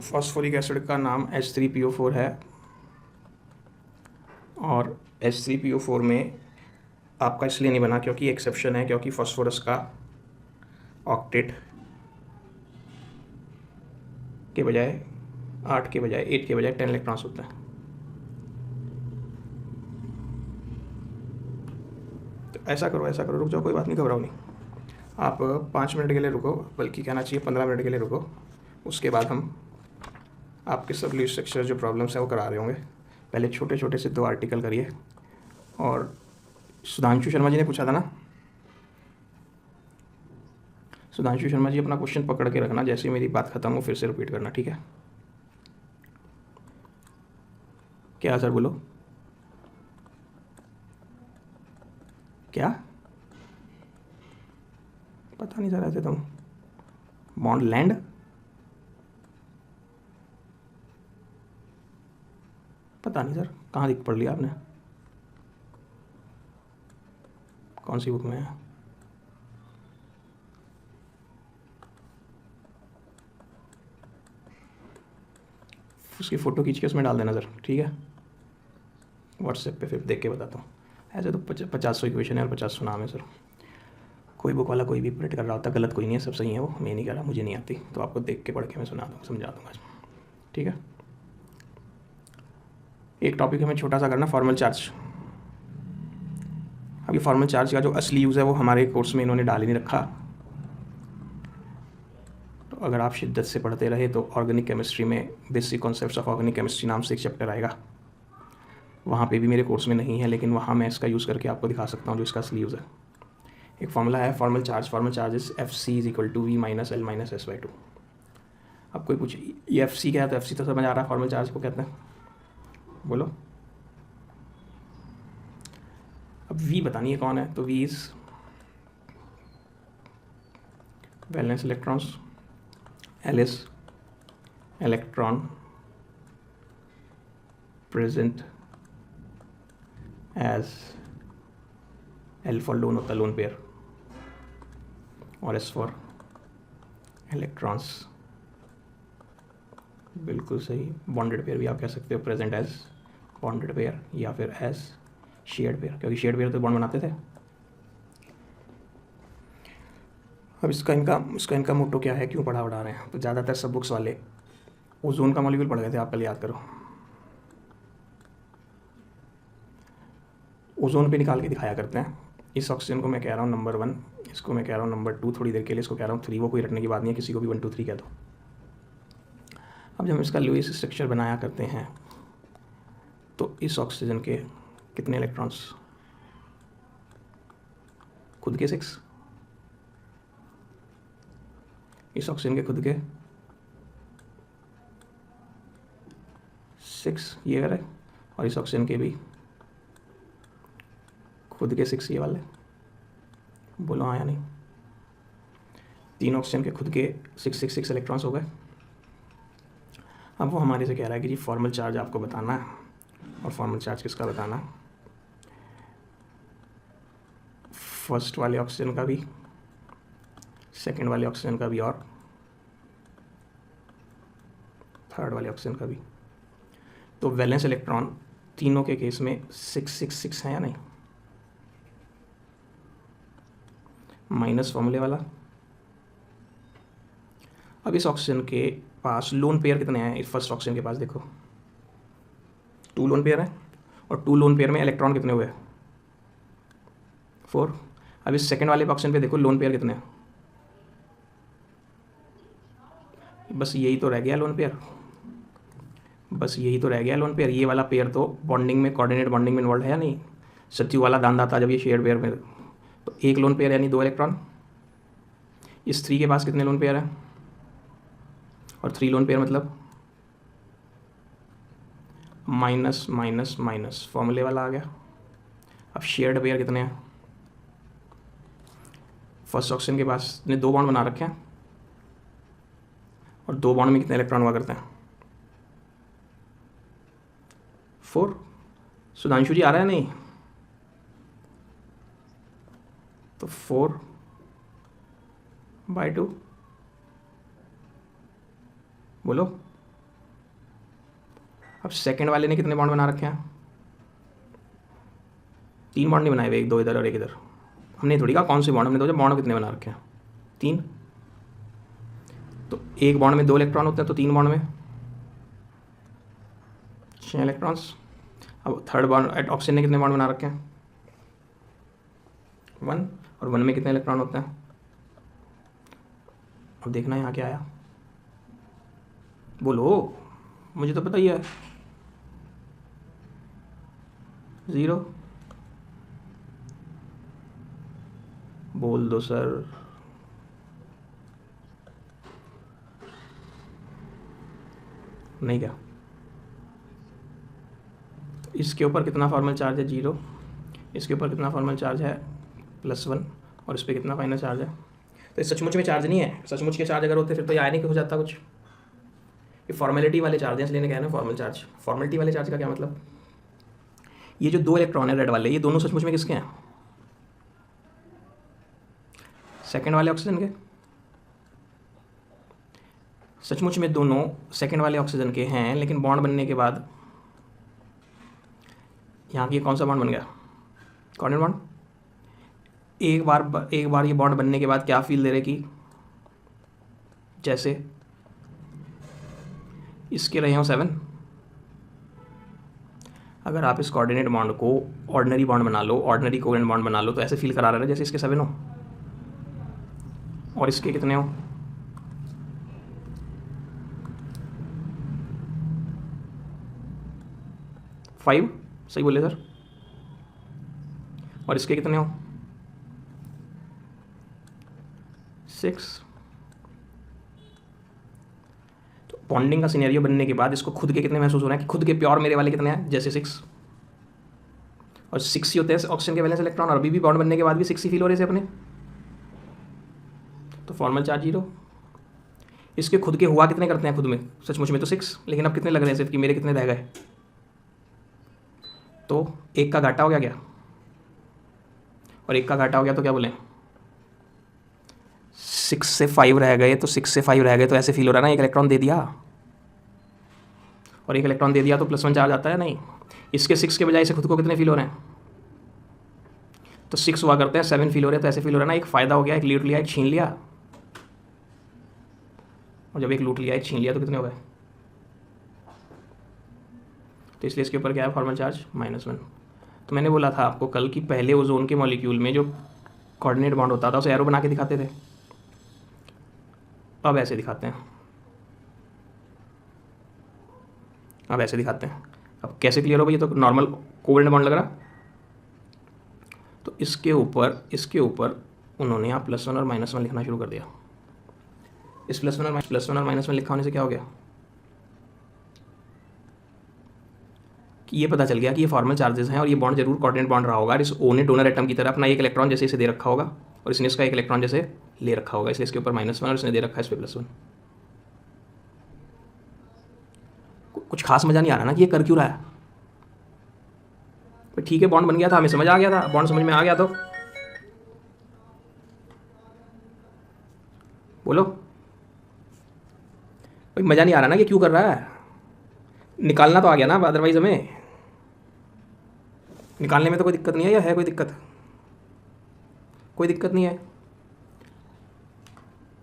Phosphoric acid का नाम H3PO4 है और H3PO4 में आपका इसलिए नहीं बना क्योंकि एक्सेप्शन है, क्योंकि फॉस्फोरस का ऑक्टेट के बजाय 8 के बजाय 8 के बजाय 10 इलेक्ट्रॉन्स होता है। तो ऐसा करो, रुक जाओ, कोई बात नहीं, घबराओ नहीं। आप 5 मिनट के लिए रुको, बल्कि कहना चाहिए 15 मिनट के लिए रुको। उसके बाद हम आपके सब लीव स्ट्रक्चर जो प्रॉब्लम्स है वो करा रहे होंगे। पहले छोटे छोटे से 2 आर्टिकल करिए। और सुधांशु शर्मा जी ने पूछा था ना, सुधांशु शर्मा जी अपना क्वेश्चन पकड़ के रखना, जैसे मेरी बात खत्म हो फिर से रिपीट करना, ठीक है? क्या सर, बोलो क्या? पता नहीं सर, ऐसे तुम बॉन्ड लैंड पता नहीं सर, कहाँ दिख पढ़ लिया आपने, कौन सी बुक में है? उसकी फ़ोटो खींच के उसमें डाल देना सर, ठीक है? व्हाट्सएप पे फिर देख के बताता हूँ। ऐसे तो 50 इक्वेशन है और 50 नाम है सर। कोई बुक वाला कोई भी प्रिंट कर रहा होता, गलत कोई नहीं है, सब सही है वो, मैं नहीं कह रहा, मुझे नहीं आती, तो आपको देख के पढ़ के मैं सुना दूँगा, समझा दूँगा, ठीक है? एक टॉपिक हमें छोटा सा करना, फॉर्मल चार्ज। अभी फॉर्मल चार्ज का जो असली यूज़ है वो हमारे कोर्स में इन्होंने डाल ही नहीं रखा। तो अगर आप शिद्दत से पढ़ते रहे तो ऑर्गेनिक केमिस्ट्री में basic concepts of organic chemistry नाम से एक चैप्टर आएगा, वहाँ पे भी मेरे कोर्स में नहीं है, लेकिन वहाँ मैं इसका यूज़ करके आपको दिखा सकता हूँ जो इसका असली यूज़ है। एक फार्मूला है फॉर्मल चार्ज इज Fc=V-L-S/2। अब कोई पूछे ये Fc क्या है, तो Fc तो समझ आ रहा है, फॉर्मल चार्ज को कहते हैं, बोलो। अब V बतानी कौन है, तो V is valence electrons, L is electron present as, L for lone होता है, लोन पेयर, और S फॉर इलेक्ट्रॉन्स, बिल्कुल सही। बॉन्डेड पेयर भी आप कह सकते हो, प्रेजेंट एज बॉन्डेड पेयर या फिर एज शेयर्ड पेयर, क्योंकि शेयर्ड पेयर तो बॉन्ड बनाते थे। अब इसका इनका मोटो क्या है, क्यों पढ़ा रहे हैं, तो ज़्यादातर सब बुक्स वाले ओजोन का मॉलिक्यूल पढ़ गए थे आप, कल याद करो। ओजोन पे निकाल के दिखाया करते हैं। इस ऑक्सीजन को मैं कह रहा हूँ नंबर 1, इसको मैं कह रहा हूँ नंबर 2, थोड़ी देर के लिए इसको कह रहा हूँ 3, वो कोई रटने की बात नहीं है, किसी को भी 1 2 3 कह दो। अब जब हम इसका लुईस स्ट्रक्चर बनाया करते हैं तो इस ऑक्सीजन के कितने इलेक्ट्रॉन्स, खुद के 6, इस ऑक्सीजन के खुद के 6 ये वाले, और इस ऑक्सीजन के भी खुद के 6 ये वाले, बोलो हाँ या नहीं। 3 ऑक्सीजन के खुद के 6 इलेक्ट्रॉन्स हो गए। अब वो हमारे से कह रहा है कि जी फॉर्मल चार्ज आपको बताना है, और फॉर्मल चार्ज किसका बताना, फर्स्ट वाले ऑक्सीजन का भी, सेकंड वाले ऑक्सीजन का भी, और थर्ड वाले ऑक्सीजन का भी। तो वैलेंस इलेक्ट्रॉन तीनों के केस में 6 है या नहीं, माइनस फॉर्मूले वाला। अब इस ऑक्सीजन के पास लोन पेयर कितने हैं, इस फर्स्ट ऑक्सीजन के पास देखो 2 लोन पेयर है, और 2 लोन पेयर में इलेक्ट्रॉन कितने हुए, 4। अब इस सेकंड वाले ऑक्सीजन पे देखो लोन पेयर कितने हैं, बस यही तो रह गया लोन पेयर, बस यही तो रह गया लोन पेयर। ये वाला पेयर तो बॉन्डिंग में, कोऑर्डिनेट बॉन्डिंग में इन्वॉल्व है या नहीं, सत्यु वाला दांदा था जब ये शेयर्ड पेयर में, तो 1 लोन पेयर यानी 2 इलेक्ट्रॉन। इस 3 के पास कितने लोन पेयर हैं, और 3 लोन पेयर मतलब माइनस माइनस माइनस, फॉर्मूले वाला आ गया। अब शेयर्ड पेयर कितने हैं, फर्स्ट ऑक्सीजन के पास ने 2 बॉन्ड बना रखे हैं, और 2 बॉन्ड में कितने इलेक्ट्रॉन हुआ करते हैं, 4। सुधांशु जी आ रहा है नहीं, तो 4/2, बोलो अब सेकंड वाले ने कितने बॉन्ड बना रखे हैं? 3 बॉन्ड नहीं बनाए हुए, 1 2 इधर और 1 इधर। हमने थोड़ी कहा कौन से बॉन्ड, हमने तो बॉन्ड कितने बना रखे हैं? 3। तो एक बॉन्ड में 2 इलेक्ट्रॉन होते हैं, तो 3 बॉन्ड में 6 इलेक्ट्रॉन्स। अब थर्ड बॉन्ड ऑक्सीजन ने कितने बॉन्ड बना रखे हैं? 1। और 1 में कितने इलेक्ट्रॉन होते हैं? अब देखना यहाँ क्या आया, बोलो, मुझे तो पता ही है। 0। बोल दो सर। नहीं क्या? इसके ऊपर कितना फॉर्मल चार्ज है? 0। इसके ऊपर कितना फॉर्मल चार्ज है? +1। और इस पर कितना फाइनल चार्ज है? तो ये सचमुच में चार्ज नहीं है। सचमुच के चार्ज अगर होते फिर तो ये आयनिक हो जाता कुछ। ये फॉर्मेलिटी वाले चार्ज हैं, इसलिए कह रहे हैं फॉर्मल चार्ज। फॉर्मेलिटी वाले चार्ज का क्या मतलब? ये जो 2 इलेक्ट्रॉन है रेड वाले, ये दोनों सचमुच में किसके हैं? सेकंड वाले ऑक्सीजन के। सचमुच में दोनों सेकंड वाले ऑक्सीजन के हैं, लेकिन बॉन्ड बनने के बाद यहाँ की कौन सा बॉन्ड बन गया? Coordinate bond. एक बार ये बॉन्ड बनने के बाद क्या फील दे रहे कि जैसे इसके रहे हो 7। अगर आप इस कोऑर्डिनेट बॉन्ड को ऑर्डिनरी बॉन्ड बना लो, ऑर्डिनरी कोवेलेंट बॉन्ड बना लो, तो ऐसे फील करा रहा है जैसे इसके 7 हो और इसके कितने हो? 5। सही बोले सर। और इसके कितने हो? 6। तो बॉन्डिंग का सिनेरियो बनने के बाद इसको खुद के कितने महसूस हो रहा है कि खुद के प्योर मेरे वाले कितने हैं? जैसे 6। और 6 ही होते हैं ऑक्सीजन के वैलेंस इलेक्ट्रॉन, और अभी भी बॉन्ड बनने के बाद भी 6 ही फील हो रहे थे अपने। तो फॉर्मल चार्ज 0। इसके खुद के हुआ कितने करते हैं खुद में? सचमुच में तो 6, लेकिन अब कितने लग रहे हैं सिर्फ कि मेरे कितने रह गए? तो 1 का घाटा हो गया क्या? और 1 का घाटा हो गया तो क्या बोलें? 6 से 5 रह गए, तो 6 से 5 रह गए तो ऐसे फील हो रहा है ना, 1 इलेक्ट्रॉन दे दिया, और 1 इलेक्ट्रॉन दे दिया तो +1 चार्ज आता है नहीं। इसके 6 के बजाय से खुद को कितने फील हो रहे हैं? तो 6 हुआ करते हैं, 7 फील हो रहे हैं, तो ऐसे फील हो रहा है ना, एक फ़ायदा हो गया, एक लूट लिया, एक छीन लिया। और जब एक लूट लिया, एक छीन लिया, तो कितने हो गए? तो इसलिए इसके ऊपर क्या है? Formal charge -1। तो मैंने बोला था आपको कल कि पहले ओजोन के मॉलिक्यूल में जो कोऑर्डिनेट बॉन्ड होता था उसे एरो बना के दिखाते थे, अब ऐसे दिखाते हैं। अब ऐसे दिखाते हैं। अब कैसे क्लियर हो भाई? ये तो नॉर्मल कोवेलेंट बॉन्ड लग रहा। तो इसके ऊपर उन्होंने यहाँ +1 और -1 लिखना शुरू कर दिया। इस +1 और -1 लिखा होने से क्या हो गया कि ये पता चल गया कि ये फॉर्मल चार्जेस हैं और ये बॉन्ड जरूर कोऑर्डिनेट बॉन्ड रहा होगा। इस ओ ने डोनर एटम की तरह अपना 1 इलेक्ट्रॉन जैसे इसे दे रखा होगा, और इसने इसका 1 इलेक्ट्रॉन जैसे ले रखा होगा, इसलिए इसके ऊपर -1 और इसने दे रखा है इस पर +1। कुछ खास मज़ा नहीं आ रहा ना कि ये कर क्यों रहा है? ठीक है, बॉन्ड बन गया था, हमें समझ आ गया था, बॉन्ड समझ में आ गया तो बोलो भाई, मज़ा नहीं आ रहा ना कि क्यों कर रहा है? निकालना तो आ गया ना, अदरवाइज हमें निकालने में तो कोई दिक्कत नहीं है, या है कोई दिक्कत? कोई दिक्कत नहीं है।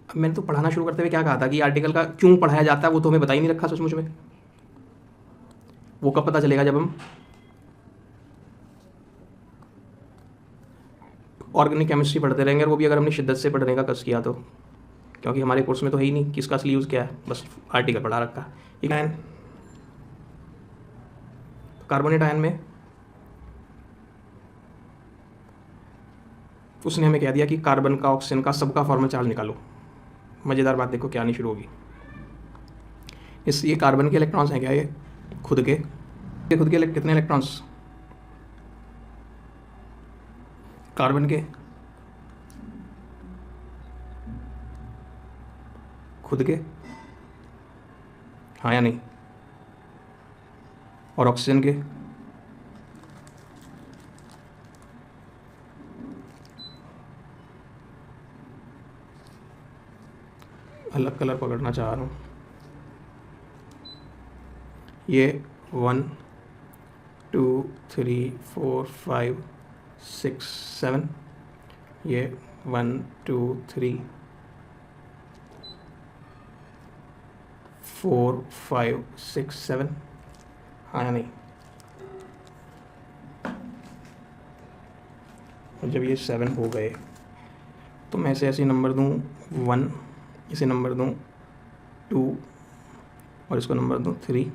अब मैंने तो पढ़ाना शुरू करते हुए क्या कहा था कि आर्टिकल का क्यों पढ़ाया जाता है वो तो हमें बता ही नहीं रखा सचमुच में। वो कब पता चलेगा? जब हम ऑर्गेनिक केमिस्ट्री पढ़ते रहेंगे, और वो भी अगर हमने शिद्दत से पढ़ने का कस किया तो, क्योंकि हमारे कोर्स में तो है ही नहीं कि इसका असली यूज़ क्या है, बस आर्टिकल पढ़ा रखा। एक आयन, कार्बोनेट आयन में उसने हमें कह दिया कि कार्बन का, ऑक्सीजन का, सबका फॉर्मल चार्ज निकालो। मज़ेदार बात देखो क्या आनी शुरू होगी। ये कार्बन के इलेक्ट्रॉन्स हैं क्या? ये खुद के कितने इलेक्ट्रॉन्स? कार्बन के खुद के, हाँ या नहीं? और ऑक्सीजन के? अलग कलर पकड़ना चाह रहा हूँ। ये 1 2 3 4 5 6 7, ये 1 2 3 4 5 6 7, हाँ या नहीं। जब ये 7 हो गए तो मैं इसे ऐसे नंबर दूँ 1, इसे नंबर दूँ 2 और इसको नंबर दूँ 3।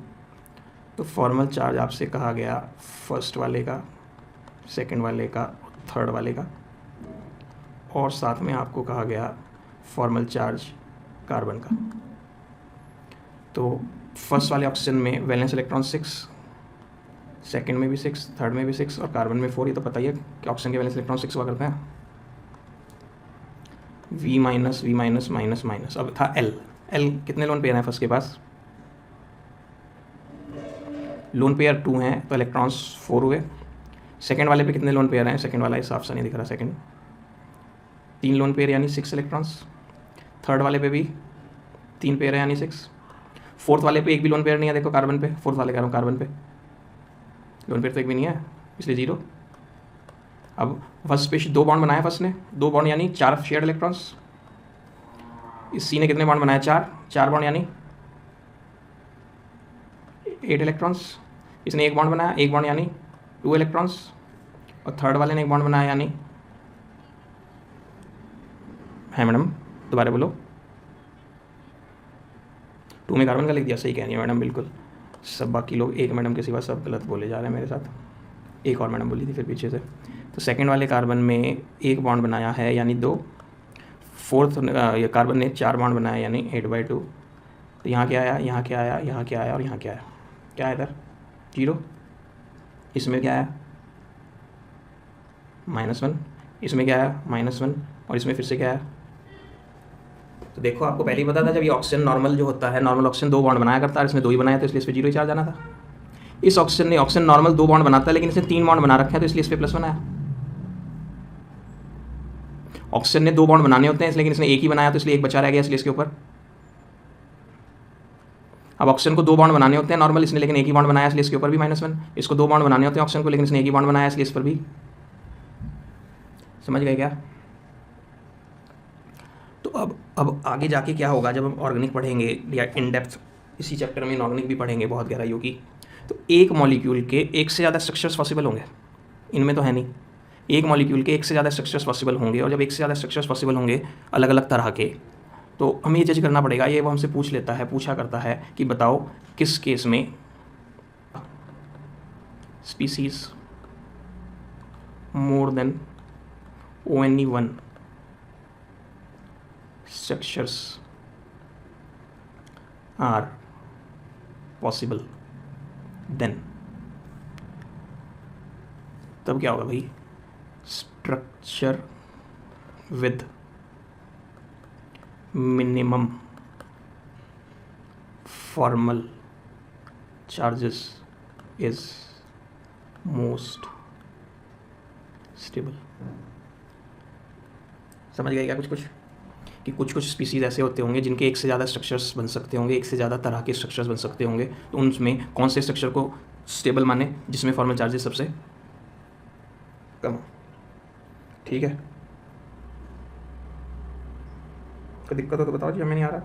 तो फॉर्मल चार्ज आपसे कहा गया फर्स्ट वाले का, सेकंड वाले का, थर्ड वाले का, और साथ में आपको कहा गया फॉर्मल चार्ज कार्बन का। तो फर्स्ट वाले ऑक्सीजन में वैलेंस इलेक्ट्रॉन 6, सेकंड में भी 6, थर्ड में भी 6 और कार्बन में 4। ये तो पता ही है कि ऑक्सीजन के वैलेंस इलेक्ट्रॉन 6 हुआ करते हैं। V minus V minus minus minus. अब था L कितने लोन पेयर हैं फर्स्ट के पास? लोन पेयर 2 हैं तो इलेक्ट्रॉन्स 4 हुए। सेकंड वाले पे कितने लोन पेयर हैं? सेकंड वाला इस ऑप्शन नहीं दिख रहा। सेकंड 3 लोन पेयर यानी 6 इलेक्ट्रॉन्स। थर्ड वाले पे भी 3 पेयर है यानी 6। फोर्थ वाले पे एक भी लोन पेयर नहीं है, देखो कार्बन पे, फोर्थ वाले कह रहा हूँ कार्बन पे लोन पेयर तो एक भी नहीं है, इसलिए 0। अब फर्स्ट पे 2 बॉन्ड बनाया फर्स्ट ने, 2 बॉन्ड यानी 4 शेयर्ड इलेक्ट्रॉन्स। इस सी ने कितने बॉन्ड बनाया? 4 बॉन्ड यानी 8 इलेक्ट्रॉन्स। इसने 1 बॉन्ड बनाया, 1 बॉन्ड यानी 2 इलेक्ट्रॉन्स। और थर्ड वाले ने 1 बॉन्ड बनाया यानी है मैडम, दोबारा बोलो। 2 में कार्बन का लिख दिया, सही कह रही है मैडम, बिल्कुल। सब बाकी लोग एक मैडम के सिवा सब गलत बोले जा रहे हैं मेरे साथ। एक और मैडम बोली थी फिर पीछे से। तो सेकंड वाले कार्बन में 1 बॉन्ड बनाया है यानी 2। फोर्थ ये कार्बन ने 4 बॉन्ड बनाया यानी 8/2। तो यहाँ क्या आया, यहाँ क्या आया, यहाँ क्या आया और यहाँ क्या आया? क्या आया इधर? 0। इसमें क्या आया? -1। इसमें क्या आया? -1। और इसमें फिर से क्या आया? तो देखो आपको पहले ही पता था जब ये ऑक्सीजन नॉर्मल जो होता है, नॉर्मल ऑक्सीजन 2 बॉन्ड बनाया करता है, इसने 2 ही बनाया तो इसलिए इस पर 0 ही चार्ज आना था। इस ऑक्सीजन ने, ऑक्सीजन नॉर्मल 2 बॉन्ड बनाता है लेकिन इसने 3 बॉन्ड बना रखे हैं तो इसलिए इस पर +1 आया। ऑक्सीजन ने 2 बॉन्ड बनाने होते हैं लेकिन इसने 1 ही बनाया तो इसलिए 1 बचा रह गया, इसलिए इसके ऊपर। अब ऑक्सीजन को 2 बॉन्ड बनाने होते हैं नॉर्मल, इसने लेकिन 1 ही बॉन्ड बनाया इसलिए इसके ऊपर भी -1। इसको 2 बॉन्ड बनाने होते हैं ऑक्सीजन को लेकिन इसने 1 ही बॉन्ड बनाया इसलिए इस पर भी। समझ गए क्या? तो अब आगे जाके क्या होगा जब हम ऑर्गेनिक पढ़ेंगे या इन डेप्थ इसी चैप्टर में ऑर्गेनिक भी पढ़ेंगे बहुत गहराइयों की, तो एक मॉलिक्यूल के एक से ज़्यादा स्ट्रक्चर्स पॉसिबल होंगे। इनमें तो है नहीं, एक मॉलिक्यूल के एक से ज़्यादा स्ट्रक्चर्स पॉसिबल होंगे। और जब एक से ज़्यादा स्ट्रक्चर्स पॉसिबल होंगे अलग अलग तरह के, तो हमें ये जज करना पड़ेगा। ये वो हमसे पूछा करता है कि बताओ किस केस में species more than only 1 structures are possible, then तब क्या होगा भाई? Structure with minimum formal charges is most stable. समझ गए क्या? कुछ कि कुछ स्पीसीज ऐसे होते होंगे जिनके एक से ज़्यादा स्ट्रक्चर्स बन सकते होंगे, एक से ज़्यादा तरह के स्ट्रक्चर्स बन सकते होंगे। तो उनमें कौन से स्ट्रक्चर को स्टेबल माने जिसमें फॉर्मल चार्जेस सबसे कम हो। ठीक है, कोई दिक्कत हो तो बताओ जी, हमें नहीं आ रहा।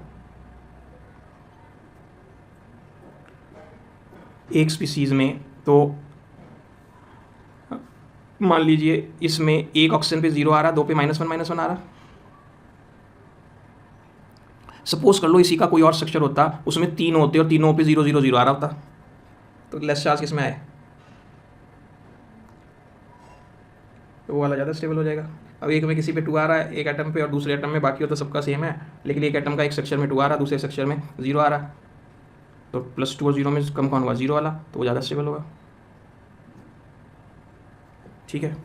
एक स्पीसीज में तो मान लीजिए इसमें एक ऑक्सीजन पे 0 आ रहा, 2 पे -1 आ रहा। सपोज कर लो इसी का कोई और स्ट्रक्चर होता, उसमें 3 होते और तीनों पे 0 0 0 आ रहा होता, तो लेस चार्ज किसमें आए? तो वो वाला ज़्यादा स्टेबल हो जाएगा। अब एक में किसी पे 2 आ रहा है एक एटम पे और दूसरे एटम में बाकी हो तो सबका सेम है, लेकिन एक एटम का एक स्ट्रक्चर में 2 आ रहा, दूसरे स्ट्रक्चर में 0 आ रहा, तो +2 और 0 में कम कौन होगा? 0 वाला, तो वो ज़्यादा स्टेबल होगा। ठीक है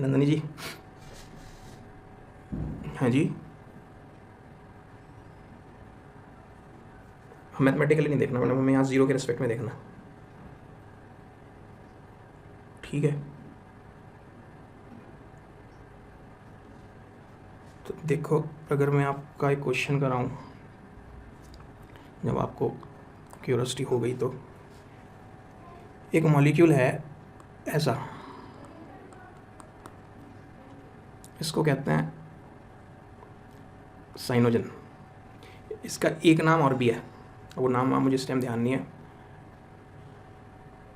नंदनी जी? हाँ जी, मैथमेटिकली नहीं देखना मैडम, हमें यहाँ 0 के रिस्पेक्ट में देखना। ठीक है, तो देखो अगर मैं आपका एक क्वेश्चन कराऊँ, जब आपको क्यूरियोसिटी हो गई तो एक मॉलिक्यूल है ऐसा, इसको कहते हैं साइनोजन। इसका एक नाम और भी है, वो नाम मुझे इस टाइम ध्यान नहीं है,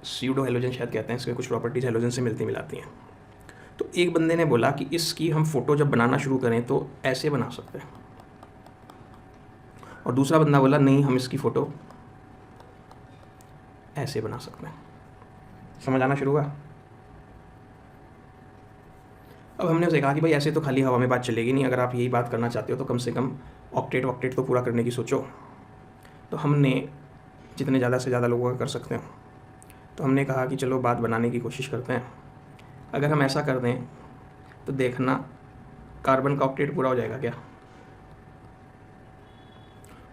स्यूडो हेलोजन शायद कहते हैं। इसके कुछ प्रॉपर्टीज हेलोजन से मिलती मिलाती हैं। तो एक बंदे ने बोला कि इसकी हम फ़ोटो जब बनाना शुरू करें तो ऐसे बना सकते हैं, और दूसरा बंदा बोला नहीं, हम इसकी फ़ोटो ऐसे बना सकते हैं। समझ आना शुरू हुआ? अब हमने उसे कहा कि भाई ऐसे तो खाली हवा में बात चलेगी नहीं, अगर आप यही बात करना चाहते हो तो कम से कम ऑक्टेट वॉक्टेट तो पूरा करने की सोचो। तो हमने जितने ज़्यादा से ज़्यादा लोगों का कर सकते हो, तो हमने कहा कि चलो बात बनाने की कोशिश करते हैं। अगर हम ऐसा कर दें तो देखना कार्बन का ऑक्टेट पूरा हो जाएगा क्या,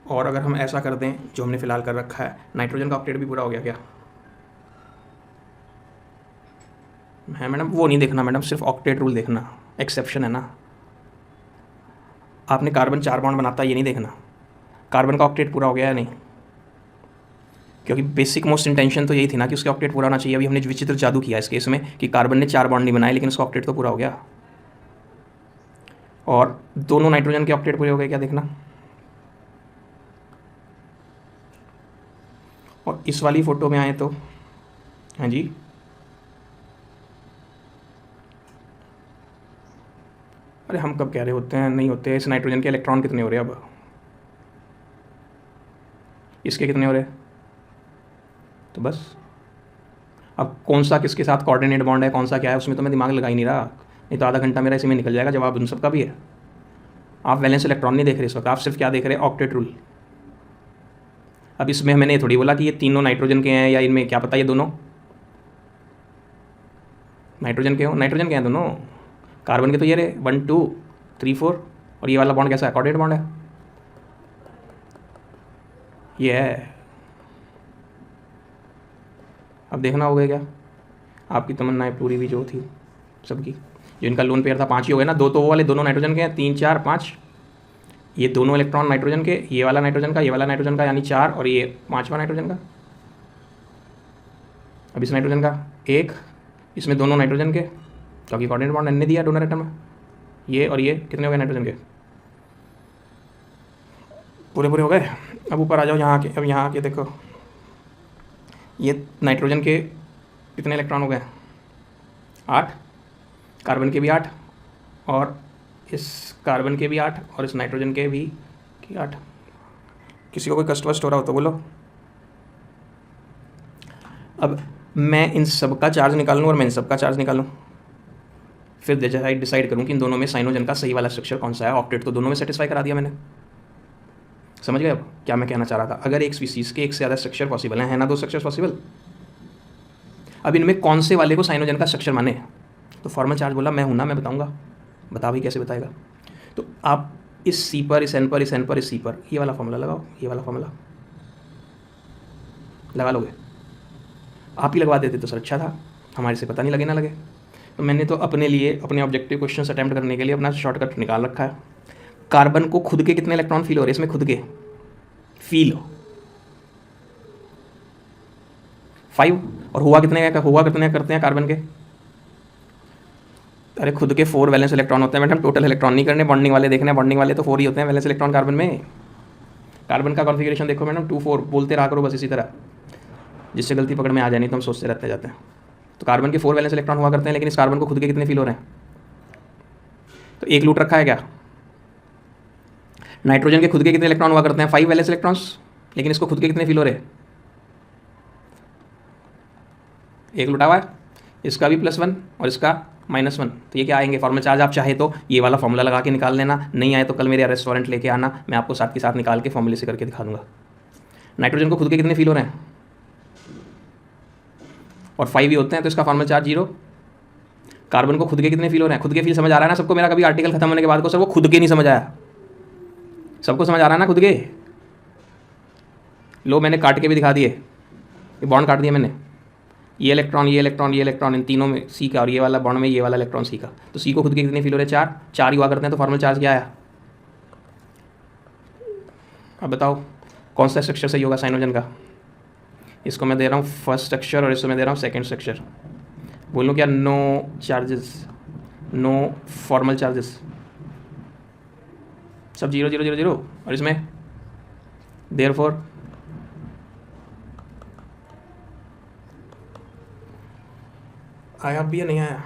और अगर हम ऐसा कर दें जो हमने फ़िलहाल कर रखा है, नाइट्रोजन का ऑक्टेट भी पूरा हो गया क्या? है मैडम, वो नहीं देखना मैडम, सिर्फ ऑक्टेट रूल देखना, एक्सेप्शन है ना। आपने कार्बन 4 बॉन्ड बनाता है ये नहीं देखना कार्बन का ऑक्टेट पूरा हो गया या नहीं, क्योंकि बेसिक मोस्ट इंटेंशन तो यही थी ना कि उसका ऑक्टेट पूरा होना चाहिए। अभी हमने विचित्र जादू किया इस केस में कि कार्बन ने 4 बॉन्ड नहीं बनाए लेकिन उसका ऑक्टेट तो पूरा हो गया, और दोनों नाइट्रोजन के ऑक्टेट पूरे हो गए क्या, देखना। और इस वाली फ़ोटो में आए तो, हाँ जी, अरे हम कब कह रहे होते हैं नहीं होते। इस नाइट्रोजन के इलेक्ट्रॉन कितने हो रहे हैं अब, इसके कितने हो रहे हैं, तो बस अब कौन सा किसके साथ कोऑर्डिनेट बॉन्ड है, कौन सा क्या है, उसमें तो मैं दिमाग लगा ही नहीं रहा, नहीं तो आधा घंटा मेरा इसी में निकल जाएगा। जवाब उन सब का भी है। आप वैलेंस इलेक्ट्रॉन नहीं देख रहे इस वक्त, आप सिर्फ क्या देख रहे हैं, ऑक्टेट रूल। अब इसमें मैंने ये थोड़ी बोला कि ये तीनों नाइट्रोजन के हैं, या इनमें क्या पता ये दोनों नाइट्रोजन के हो, नाइट्रोजन के हैं दोनों। कार्बन के तो ये रहे 1 2 3 4, और ये वाला बॉन्ड कैसा है, कोऑर्डिनेट बॉन्ड है, ये है। अब देखना होगा क्या, आपकी तमन्नाएं पूरी भी जो थी सबकी। जो इनका लोन पेयर था 5 ही हो गए ना, 2 तो वो वाले दोनों नाइट्रोजन के हैं, 3 4 5, ये दोनों इलेक्ट्रॉन नाइट्रोजन के, ये वाला नाइट्रोजन का, ये वाला नाइट्रोजन का, यानी 4, और ये 5वां नाइट्रोजन का। अब इस नाइट्रोजन का 1, इसमें दोनों नाइट्रोजन के, क्योंकि कोऑर्डिनेट बॉन्ड ने दिया डोनर एटम में। ये और ये कितने हो गए नाइट्रोजन के, पूरे पूरे हो गए। अब ऊपर आ जाओ यहाँ के, अब यहाँ के देखो, ये नाइट्रोजन के कितने इलेक्ट्रॉन हो गए, 8, कार्बन के भी 8, और इस कार्बन के भी 8, और इस नाइट्रोजन के भी 8। किसी को कोई कष्ट वस्ट हो रहा हो तो बोलो। अब मैं इन सब का चार्ज निकाल लूँ और मैं इन सब का चार्ज निकालूँ, फिर डिसाइड करूँ कि इन दोनों में साइनोजन का सही वाला स्ट्रक्चर कौन सा है। ऑक्टेट तो दोनों में सेटिस्फाई करा दिया मैंने। समझ गए अब क्या मैं कहना चाह रहा था? अगर एक स्पीसीज़ के एक से ज़्यादा स्ट्रक्चर पॉसिबल है ना, 2 स्ट्रक्चर पॉसिबल। अब इनमें कौन से वाले को साइनोजन का स्ट्रक्चर माने, तो फॉर्मल चार्ज बोला मैं हूँ ना, मैं बताऊँगा। बता भाई कैसे बताएगा? तो आप इस सी पर, इस एन पर, इस एन पर, इस सी पर ये वाला फॉर्मूला लगाओ, ये वाला फॉर्मूला लगा लोगे। आप ही लगवा देते तो सर अच्छा था, हमारे से पता नहीं लगे ना लगे। तो मैंने तो अपने लिए, अपने ऑब्जेक्टिव क्वेश्चन अटैम्प्ट करने के लिए अपना शॉर्टकट निकाल रखा है। कार्बन को खुद के कितने इलेक्ट्रॉन फील हो रहे हैं, इसमें खुद के फील 5, और हुआ कितने करते हैं कार्बन के, अरे खुद के 4 वैलेंस इलेक्ट्रॉन होते हैं मैडम, टोटल इलेक्ट्रॉन नहीं करने, बॉन्डिंग वाले देखने हैं, बॉन्डिंग वाले तो 4 ही होते हैं वैलेंस इलेक्ट्रॉन कार्बन में। कार्बन का कॉन्फिगरेशन देखो मैडम 2 4, बोलते रहा करो बस इसी तरह, जिससे गलती पकड़ में आ जाए, नहीं तो हम सोचते रहते जाते हैं। तो कार्बन के 4 वैलेंस इलेक्ट्रॉन हुआ करते हैं, लेकिन इस कार्बन को खुद के कितने फील हो रहे हैं, तो 1 लूट रखा है क्या। नाइट्रोजन के खुद के कितने इलेक्ट्रॉन हुआ करते हैं, 5 वैलेंस इलेक्ट्रॉन्स, लेकिन इसको खुद के कितने फील हो रहे हैं, 1 लुटा हुआ है। इसका भी +1 और इसका -1, तो ये क्या आएंगे फॉर्मल चार्ज। आप चाहे तो ये वाला फॉर्मूला लगा के निकाल लेना, नहीं आए तो कल मेरे रेस्टोरेंट लेके आना, मैं आपको साथ के साथ निकाल के फॉर्मूले से करके दिखा दूंगा। नाइट्रोजन को खुद के कितने फील हो रहे हैं, और 5 ही होते हैं, तो इसका फॉर्मल चार्ज 0। कार्बन को खुद के कितने फील हो रहे हैं, खुद के फील समझ आ रहा है ना सबको मेरा, कभी आर्टिकल खत्म होने के बाद को सर वो खुद के नहीं समझ आया, सबको समझ आ रहा है ना खुद के। लो मैंने काट के भी दिखा दिए, ये बॉन्ड काट दिया मैंने, ये इलेक्ट्रॉन ये इलेक्ट्रॉन ये इलेक्ट्रॉन, इन तीनों में सी का, और ये वाला बॉन्ड में ये वाला इलेक्ट्रॉन सी का। तो सी को खुद के कितने फील हो रहे हैं, 4 ही हुआ करते हैं, तो फॉर्मल चार्ज क्या आया। अब बताओ कौन सा स्ट्रक्चर सही होगा साइनोजन का, इसको मैं दे रहा हूँ फर्स्ट स्ट्रक्चर और इसको मैं दे रहा हूँ सेकंड स्ट्रक्चर। बोलूँ क्या? No charges, no formal charges, सब 0 0 0 0। और इसमें देयरफॉर आया भी या नहीं आया?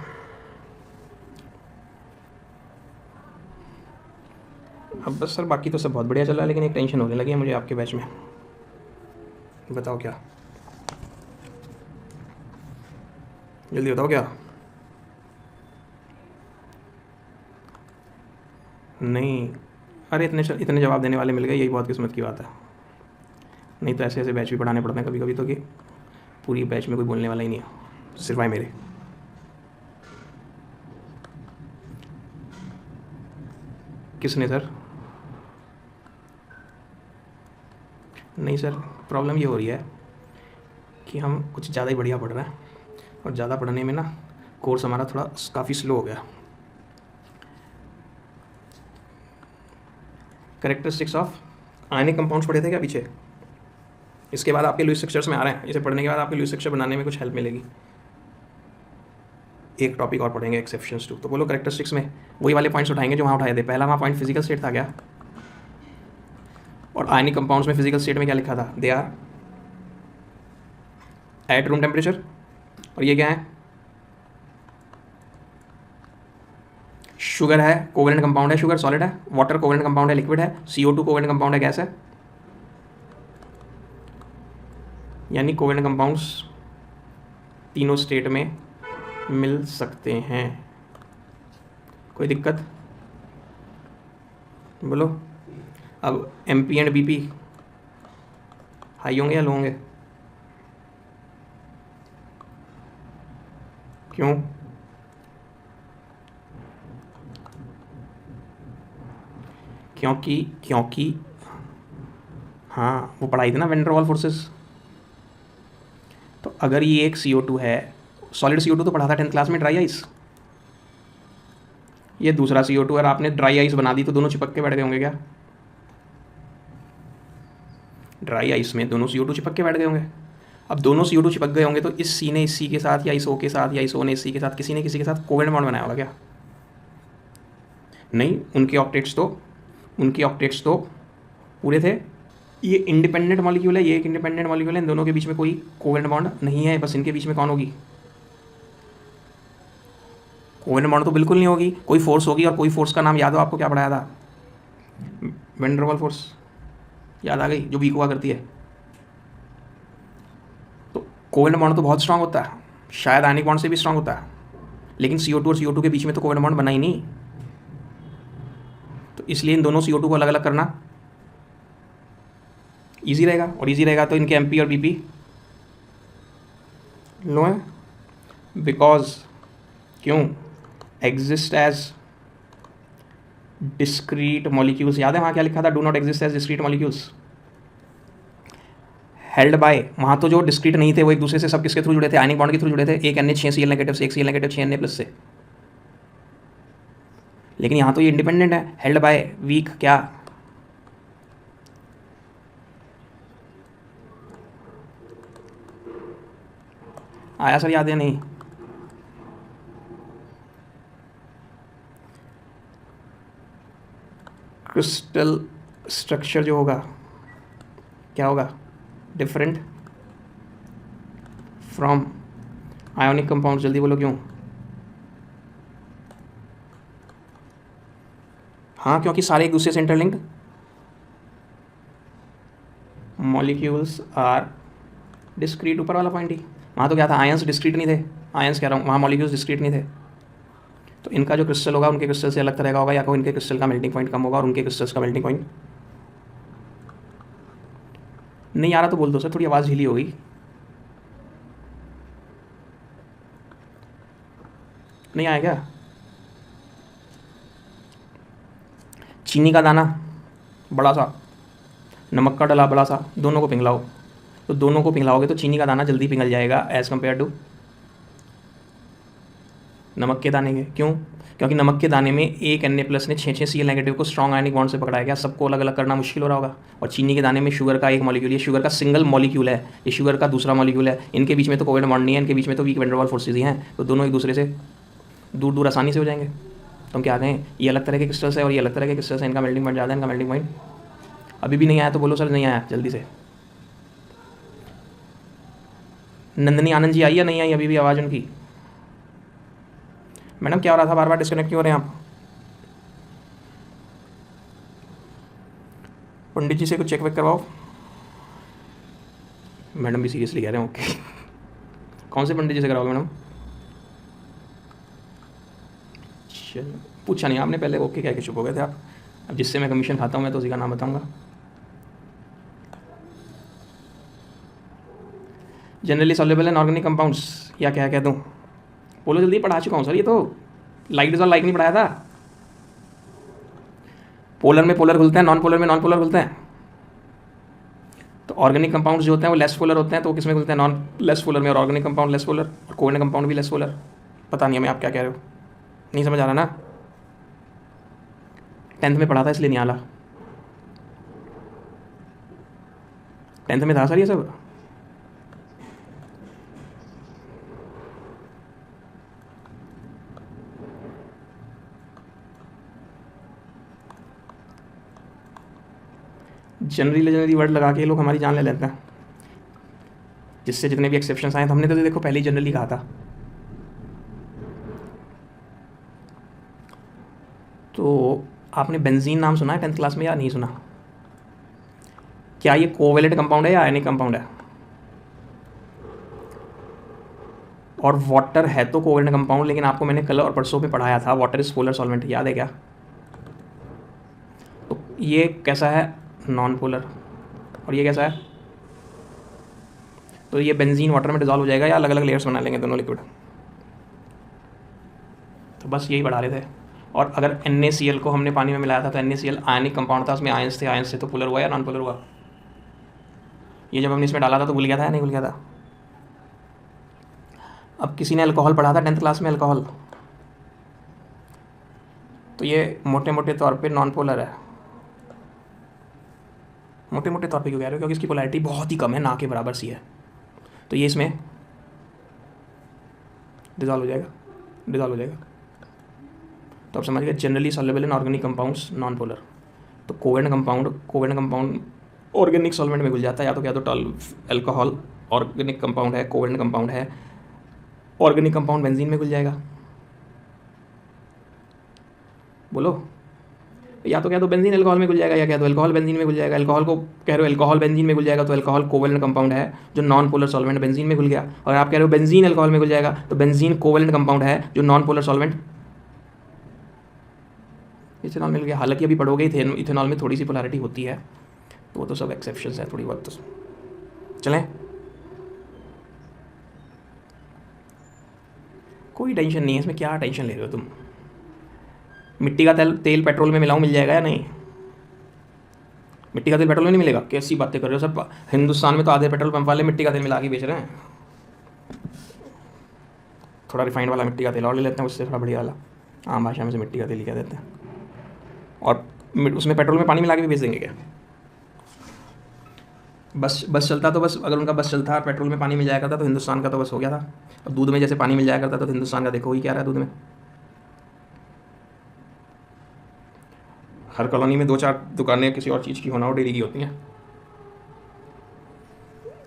अब बस सर बाकी तो सब बहुत बढ़िया चल रहा है, लेकिन एक टेंशन होने लगी है मुझे आपके बैच में। बताओ क्या? जल्दी बताओ क्या? नहीं, अरे इतने जवाब देने वाले मिल गए, यही बहुत किस्मत की बात है। नहीं तो ऐसे ऐसे बैच भी पढ़ाने पड़ते हैं कभी कभी तो कि पूरी बैच में कोई बोलने वाला ही नहीं है, सिर्फ आए मेरे। किसने सर? नहीं सर, प्रॉब्लम ये हो रही है कि हम कुछ ज़्यादा ही बढ़िया पढ़ रहे हैं और ज़्यादा पढ़ने में ना कोर्स हमारा थोड़ा काफ़ी स्लो हो गया। कैरेक्टरिस्टिक्स ऑफ आयनिक कंपाउंड्स पढ़े थे क्या पीछे? इसके बाद आपके लुईस स्ट्रक्चर्स में आ रहे हैं। इसे पढ़ने के बाद आपके लुईस स्ट्रक्चर बनाने में कुछ हेल्प मिलेगी। एक टॉपिक और पढ़ेंगे, एक्सेप्शंस टू। तो बोलो कैरेक्टरिस्टिक्स में वही वाले पॉइंट्स उठाएंगे जो वहाँ उठाए थे। पहला वहाँ पॉइंट फिजिकल स्टेट था क्या? और आयनिक कंपाउंड्स में फिजिकल स्टेट में क्या लिखा था? They are at room temperature. और ये क्या है? शुगर है, कोवेलेंट कंपाउंड है। शुगर सॉलिड है, वाटर कोवेलेंट कंपाउंड है, लिक्विड है, CO2 कोवेलेंट कंपाउंड है, गैस है। यानी कोवेलेंट कंपाउंड्स तीनों स्टेट में मिल सकते हैं। कोई दिक्कत? बोलो। अब MP एंड BP हाई होंगे या लो होंगे? क्यों? क्योंकि हाँ, वो पढ़ाई थी ना वैन डर वाल फोर्सेस। तो अगर ये एक CO2 है, सॉलिड CO2 तो पढ़ा था 10th क्लास में, ड्राई आइस। ये दूसरा CO2 और आपने ड्राई आइस बना दी, तो दोनों चिपक के बैठ गए होंगे क्या? ड्राई आइस में दोनों CO2 चिपक के बैठ गए होंगे। अब दोनों CO2 चिपक गए होंगे तो इस C ने इस C के साथ, या इस O के साथ, या इस O ने इस C के साथ, किसी ने किसी के साथ कोवेलेंट बॉन्ड बनाया होगा क्या? नहीं, उनके ऑक्टेट्स तो पूरे थे। ये इंडिपेंडेंट मॉलिक्यूल है, ये एक इंडिपेंडेंट मॉलिक्यूल है, इन दोनों के बीच में कोई कोवेलेंट बॉन्ड नहीं है। बस इनके बीच में कौन होगी? कोवेलेंट बॉन्ड तो बिल्कुल नहीं होगी, कोई फोर्स होगी। और कोई फोर्स का नाम याद हो आपको? क्या पढ़ाया था? वैन डर वाल फोर्स याद आ गई, जो वीक हुआ करती है। तो कोवेलेंट बॉन्ड तो बहुत स्ट्रांग होता है, शायद आयनिक बॉन्ड से भी स्ट्रांग होता है, लेकिन CO2 और CO2 के बीच में तो कोवेलेंट बॉन्ड बना ही नहीं। तो इसलिए इन दोनों CO2 को अलग अलग करना ईजी रहेगा, और ईजी रहेगा तो इनके MP और BP लो है। बिकॉज क्यों? Exist as discrete molecules. याद है वहाँ क्या लिखा था? Do not exist as discrete molecules. Held by, वहाँ तो जो डिस्क्रीट नहीं थे वो एक दूसरे से सब किसके थ्रू जुड़े थे? आयनिक बॉन्ड के थ्रू जुड़े थे। एक Na6Cl नेगेटिव से, एक Cl नेगेटिव 6Na प्लस से। लेकिन यहाँ तो ये इंडिपेंडेंट है। हेल्ड बाय वीक क्या? आया सर याद है? नहीं? क्रिस्टल स्ट्रक्चर जो होगा क्या होगा? Different from ionic compound. जल्दी बोलो क्यों? हाँ, क्योंकि सारे एक दूसरे से इंटरलिंक्ड मॉलिक्यूल्स आर डिस्क्रीट। ऊपर वाला पॉइंट ही। वहाँ तो क्या था? आयंस डिस्क्रीट नहीं थे। आयंस कह रहा हूँ, वहाँ मॉलिक्यूल्स डिस्क्रीट नहीं थे। तो इनका जो क्रिस्टल होगा उनके क्रिस्टल से अलग तरह का होगा, या कोई इनके क्रिस्टल का मेल्टिंग पॉइंट कम होगा और उनके क्रिस्टल्स का मेल्टिंग पॉइंट नहीं आ रहा तो बोल दो सर, थोड़ी आवाज़ ढीली होगी। नहीं आया क्या? चीनी का दाना बड़ा सा, नमक का डला बड़ा सा, दोनों को पिघलाओ। तो दोनों को पिघलाओगे तो चीनी का दाना जल्दी पिघल जाएगा एज़ कम्पेयर टू नमक के दाने के क्यों? क्योंकि नमक के दाने में एक Na+ ने 6 Cl नेगेटिव को स्ट्रॉन्ग आयनिक बॉन्ड से पकड़ा गया, सबको अलग अलग करना मुश्किल हो रहा होगा। और चीनी के दाने में शुगर का एक मॉलिक्यूल, ये शुगर का सिंगल मॉलिक्यूल है, ये शुगर का दूसरा मॉलिक्यूल है, इनके बीच में तो कोवेलेंट बॉन्ड नहीं है, इनके बीच में तो weak van der Waals forces ही हैं, तो दोनों एक दूसरे से दूर दूर आसानी से हो जाएंगे। तो हम क्या कहें, ये अलग तरह के क्रिस्टल्स है और ये अलग तरह के क्रिस्टल्स हैं, इनका मेल्टिंग पॉइंट ज़्यादा है, इनका मेल्टिंग पॉइंट अभी भी नहीं आया तो बोलो सर नहीं आया जल्दी से। नंदनी आनंद जी आई या नहीं आई अभी भी आवाज़ उनकी? मैडम क्या हो रहा था, बार बार डिस्कनेक्ट क्यों हो रहे हैं आप? पंडित जी से कुछ चेक वेक करवाओ। मैडम भी सीरियसली कह रहे हैं ओके। कौन से पंडित जी से कराओगे मैडम? चलो पूछा नहीं आपने पहले, ओके कह के चुप हो गए थे आप। अब जिससे मैं कमीशन खाता हूँ मैं तो उसी का नाम बताऊँगा। Generally soluble and organic compounds या क्या कह दूँ, बोलो जल्दी, पढ़ा चुका हूँ सर ये तो, लाइक और लाइक नहीं पढ़ाया था। पोलर में पोलर खुलते हैं, नॉन पोलर में नॉन पोलर खुलते हैं। तो ऑर्गेनिक कंपाउंड्स जो होते हैं वो लेस पोलर होते हैं, तो वो किस में खुलते हैं? नॉन लेस पोलर में। और ऑर्गेनिक कंपाउंड लेस पोलर और कोवेलेंट कंपाउंड भी लेस पोलर। पता नहीं हमें आप क्या कह रहे हो, नहीं समझ आ रहा ना? 10th में पढ़ा था इसलिए नहीं आला, 10th में था सर ये सब। जनरली लेजेंडरी वर्ड लगा के ये लोग हमारी जान ले लेते हैं, जिससे जितने भी एक्सेप्शंस आए, तो हमने तो देखो पहले ही जनरली कहा था। तो आपने बेंजीन नाम सुना है 10th क्लास में या नहीं सुना? क्या ये कोवेलेंट कंपाउंड है या आयनिक कंपाउंड है? और वाटर है तो कोवेलेंट कंपाउंड, लेकिन आपको मैंने कल और परसों में पढ़ाया था वाटर इज पोलर सॉल्वेंट, याद है क्या? तो ये कैसा है? Non polar. और ये कैसा है? तो ये बेंजीन वाटर में डिजॉल्व हो जाएगा या अलग अलग लेयर्स बना लेंगे दोनों लिक्विड? तो बस यही बढ़ा रहे थे। और अगर NaCl को हमने पानी में मिलाया था तो NaCl आयनिक कंपाउंड था, उसमें आयंस थे, आयंस से तो पोलर हुआ या नॉन पोलर हुआ? ये जब हमने इसमें डाला था तो भूल गया था या नहीं भूल गया था? अब किसी ने अल्कोहल पढ़ा था 10th क्लास में, अल्कोहल, तो ये मोटे मोटे तौर पे नॉन पोलर है। मोटे मोटे तौर पे क्यों कह रहे हो? क्योंकि इसकी पोलैरिटी बहुत ही कम है, ना के बराबर सी है। तो ये इसमें डिजॉल्व हो जाएगा, डिजॉल्व हो जाएगा। तो आप समझ गए, generally soluble in organic compounds non polar. तो कोवेलेंट कंपाउंड ऑर्गेनिक सॉल्वेंट में घुल जाता है, या तो क्या, तो अल्कोहल ऑर्गेनिक कंपाउंड है, कोवेलेंट कंपाउंड है, ऑर्गेनिक कंपाउंड बेंजीन में घुल जाएगा। बोलो, या तो क्या, तो बेंजीन अल्कोहल में घुल जाएगा, या क्या, तो अल्कोहल बेंजीन में घुल जाएगा। अल्कोहल को कह रहे हो अल्कोहल बेंजीन में घुल जाएगा, तो अल्कोहल कोवेलेंट कंपाउंड है जो नॉन पोलर सॉल्वेंट बेंजीन में घुल गया। और आप कह रहे हो बेंजीन अल्कोहल में घुल जाएगा, तो बेंजीन कोवेलेंट कंपाउंड है जो नॉन पोलर सॉल्वेंट इथेनॉल मिल गया। हालांकि अभी पढ़ोगे इथेनॉल में थोड़ी सी पोलैरिटी होती है, तो वो तो सब एक्सेप्शंस है थोड़ी बहुत। तो चलें, कोई टेंशन नहीं है इसमें, क्या टेंशन ले रहे हो तुम? मिट्टी का तेल पेट्रोल में मिलाऊं, मिल जाएगा या नहीं? मिट्टी का तेल पेट्रोल में नहीं मिलेगा? कैसी बातें कर रहे हो सर, हिंदुस्तान में तो आधे पेट्रोल पंप वाले मिट्टी का तेल मिला के बेच रहे हैं। थोड़ा रिफाइंड वाला मिट्टी का तेल और ले लेते हैं, उससे थोड़ा बढ़िया वाला, आम भाषा में से मिट्टी का तेल ही कह देते हैं। और उसमें पेट्रोल में पानी मिला के भी बेच देंगे क्या? बस चलता तो बस, अगर उनका बस चलता पेट्रोल में पानी मिल जाया करता तो हिंदुस्तान का तो बस हो गया था। और दूध में जैसे पानी मिल जाया करता तो हिंदुस्तान का देखो ही क्या रहा है दूध में। हर कॉलोनी में 2-4 दुकानें किसी और चीज़ की होना हो, डेयरी की होती हैं।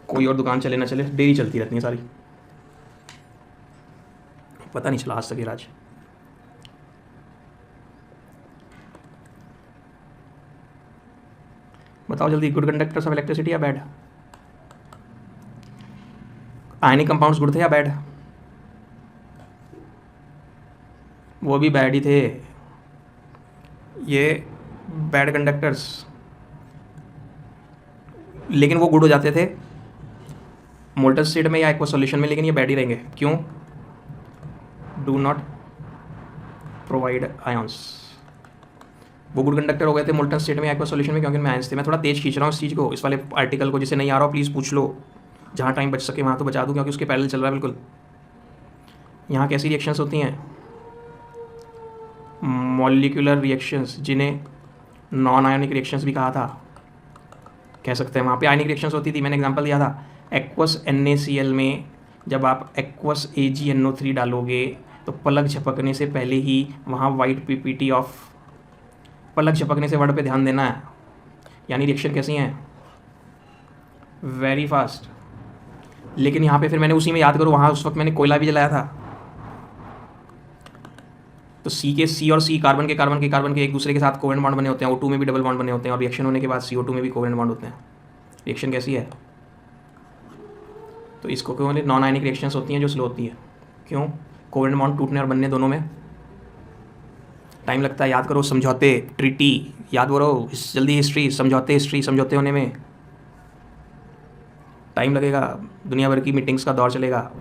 कोई और दुकान चले ना चले, डेयरी चलती रहती है सारी। पता नहीं चला आज तक ये राज। बताओ जल्दी, गुड कंडक्टर्स ऑफ इलेक्ट्रिसिटी या बैड? आयनिक कंपाउंड्स गुड थे या बैड? वो भी बैड ही थे। ये बैड कंडक्टर्स, लेकिन वो गुड हो जाते थे मोल्टन स्टेट में या एक्वा सॉल्यूशन में, लेकिन ये बैड ही रहेंगे। क्यों? Do not provide ions. वो गुड कंडक्टर हो गए थे मोल्टन स्टेट में, एक्वा सॉल्यूशन में, क्योंकि उनमें आयंस थे। मैं थोड़ा तेज खींच रहा हूँ इस चीज़ को, इस वाले आर्टिकल को। जिसे नहीं आ रहा हो प्लीज़ पूछ लो, जहाँ टाइम बच सके वहाँ तो बचा दूँ, क्योंकि उसके पैरेलल चल रहा है बिल्कुल। यहाँ कैसी रिएक्शंस होती हैं? मॉलिक्यूलर रिएक्शंस, जिन्हें नॉन आयोनिक रिएक्शंस भी कहा था, कह सकते हैं। वहाँ पे आयोनिक रिएक्शंस होती थी, मैंने एग्जांपल दिया था एक्वस NaCl में जब आप एक्वस AgNO3 डालोगे तो पलक झपकने से पहले ही वहाँ वाइट PPT ऑफ, पलक झपकने से वर्ड पे ध्यान देना है, यानी रिएक्शन कैसी हैं, वेरी फास्ट। लेकिन यहाँ पे फिर मैंने उसी में याद करो, वहाँ उस वक्त मैंने कोयला भी जलाया था, तो C और C कार्बन के एक दूसरे के साथ कोवेलेंट बॉन्ड बने होते हैं, O2 में भी डबल बॉन्ड बने होते हैं, और रिएक्शन होने के बाद CO2 में भी कोवेलेंट बॉन्ड होते हैं। रिएक्शन कैसी है, तो इसको क्यों नॉन आयनिक रिएक्शंस होती हैं जो स्लो होती है, क्यों, कोवेलेंट बॉन्ड टूटने और बनने दोनों में टाइम लगता है। याद करो समझौते, ट्रीटी, याद करो जल्दी, हिस्ट्री समझौते होने में टाइम लगेगा, दुनिया भर की मीटिंग्स का दौर चलेगा,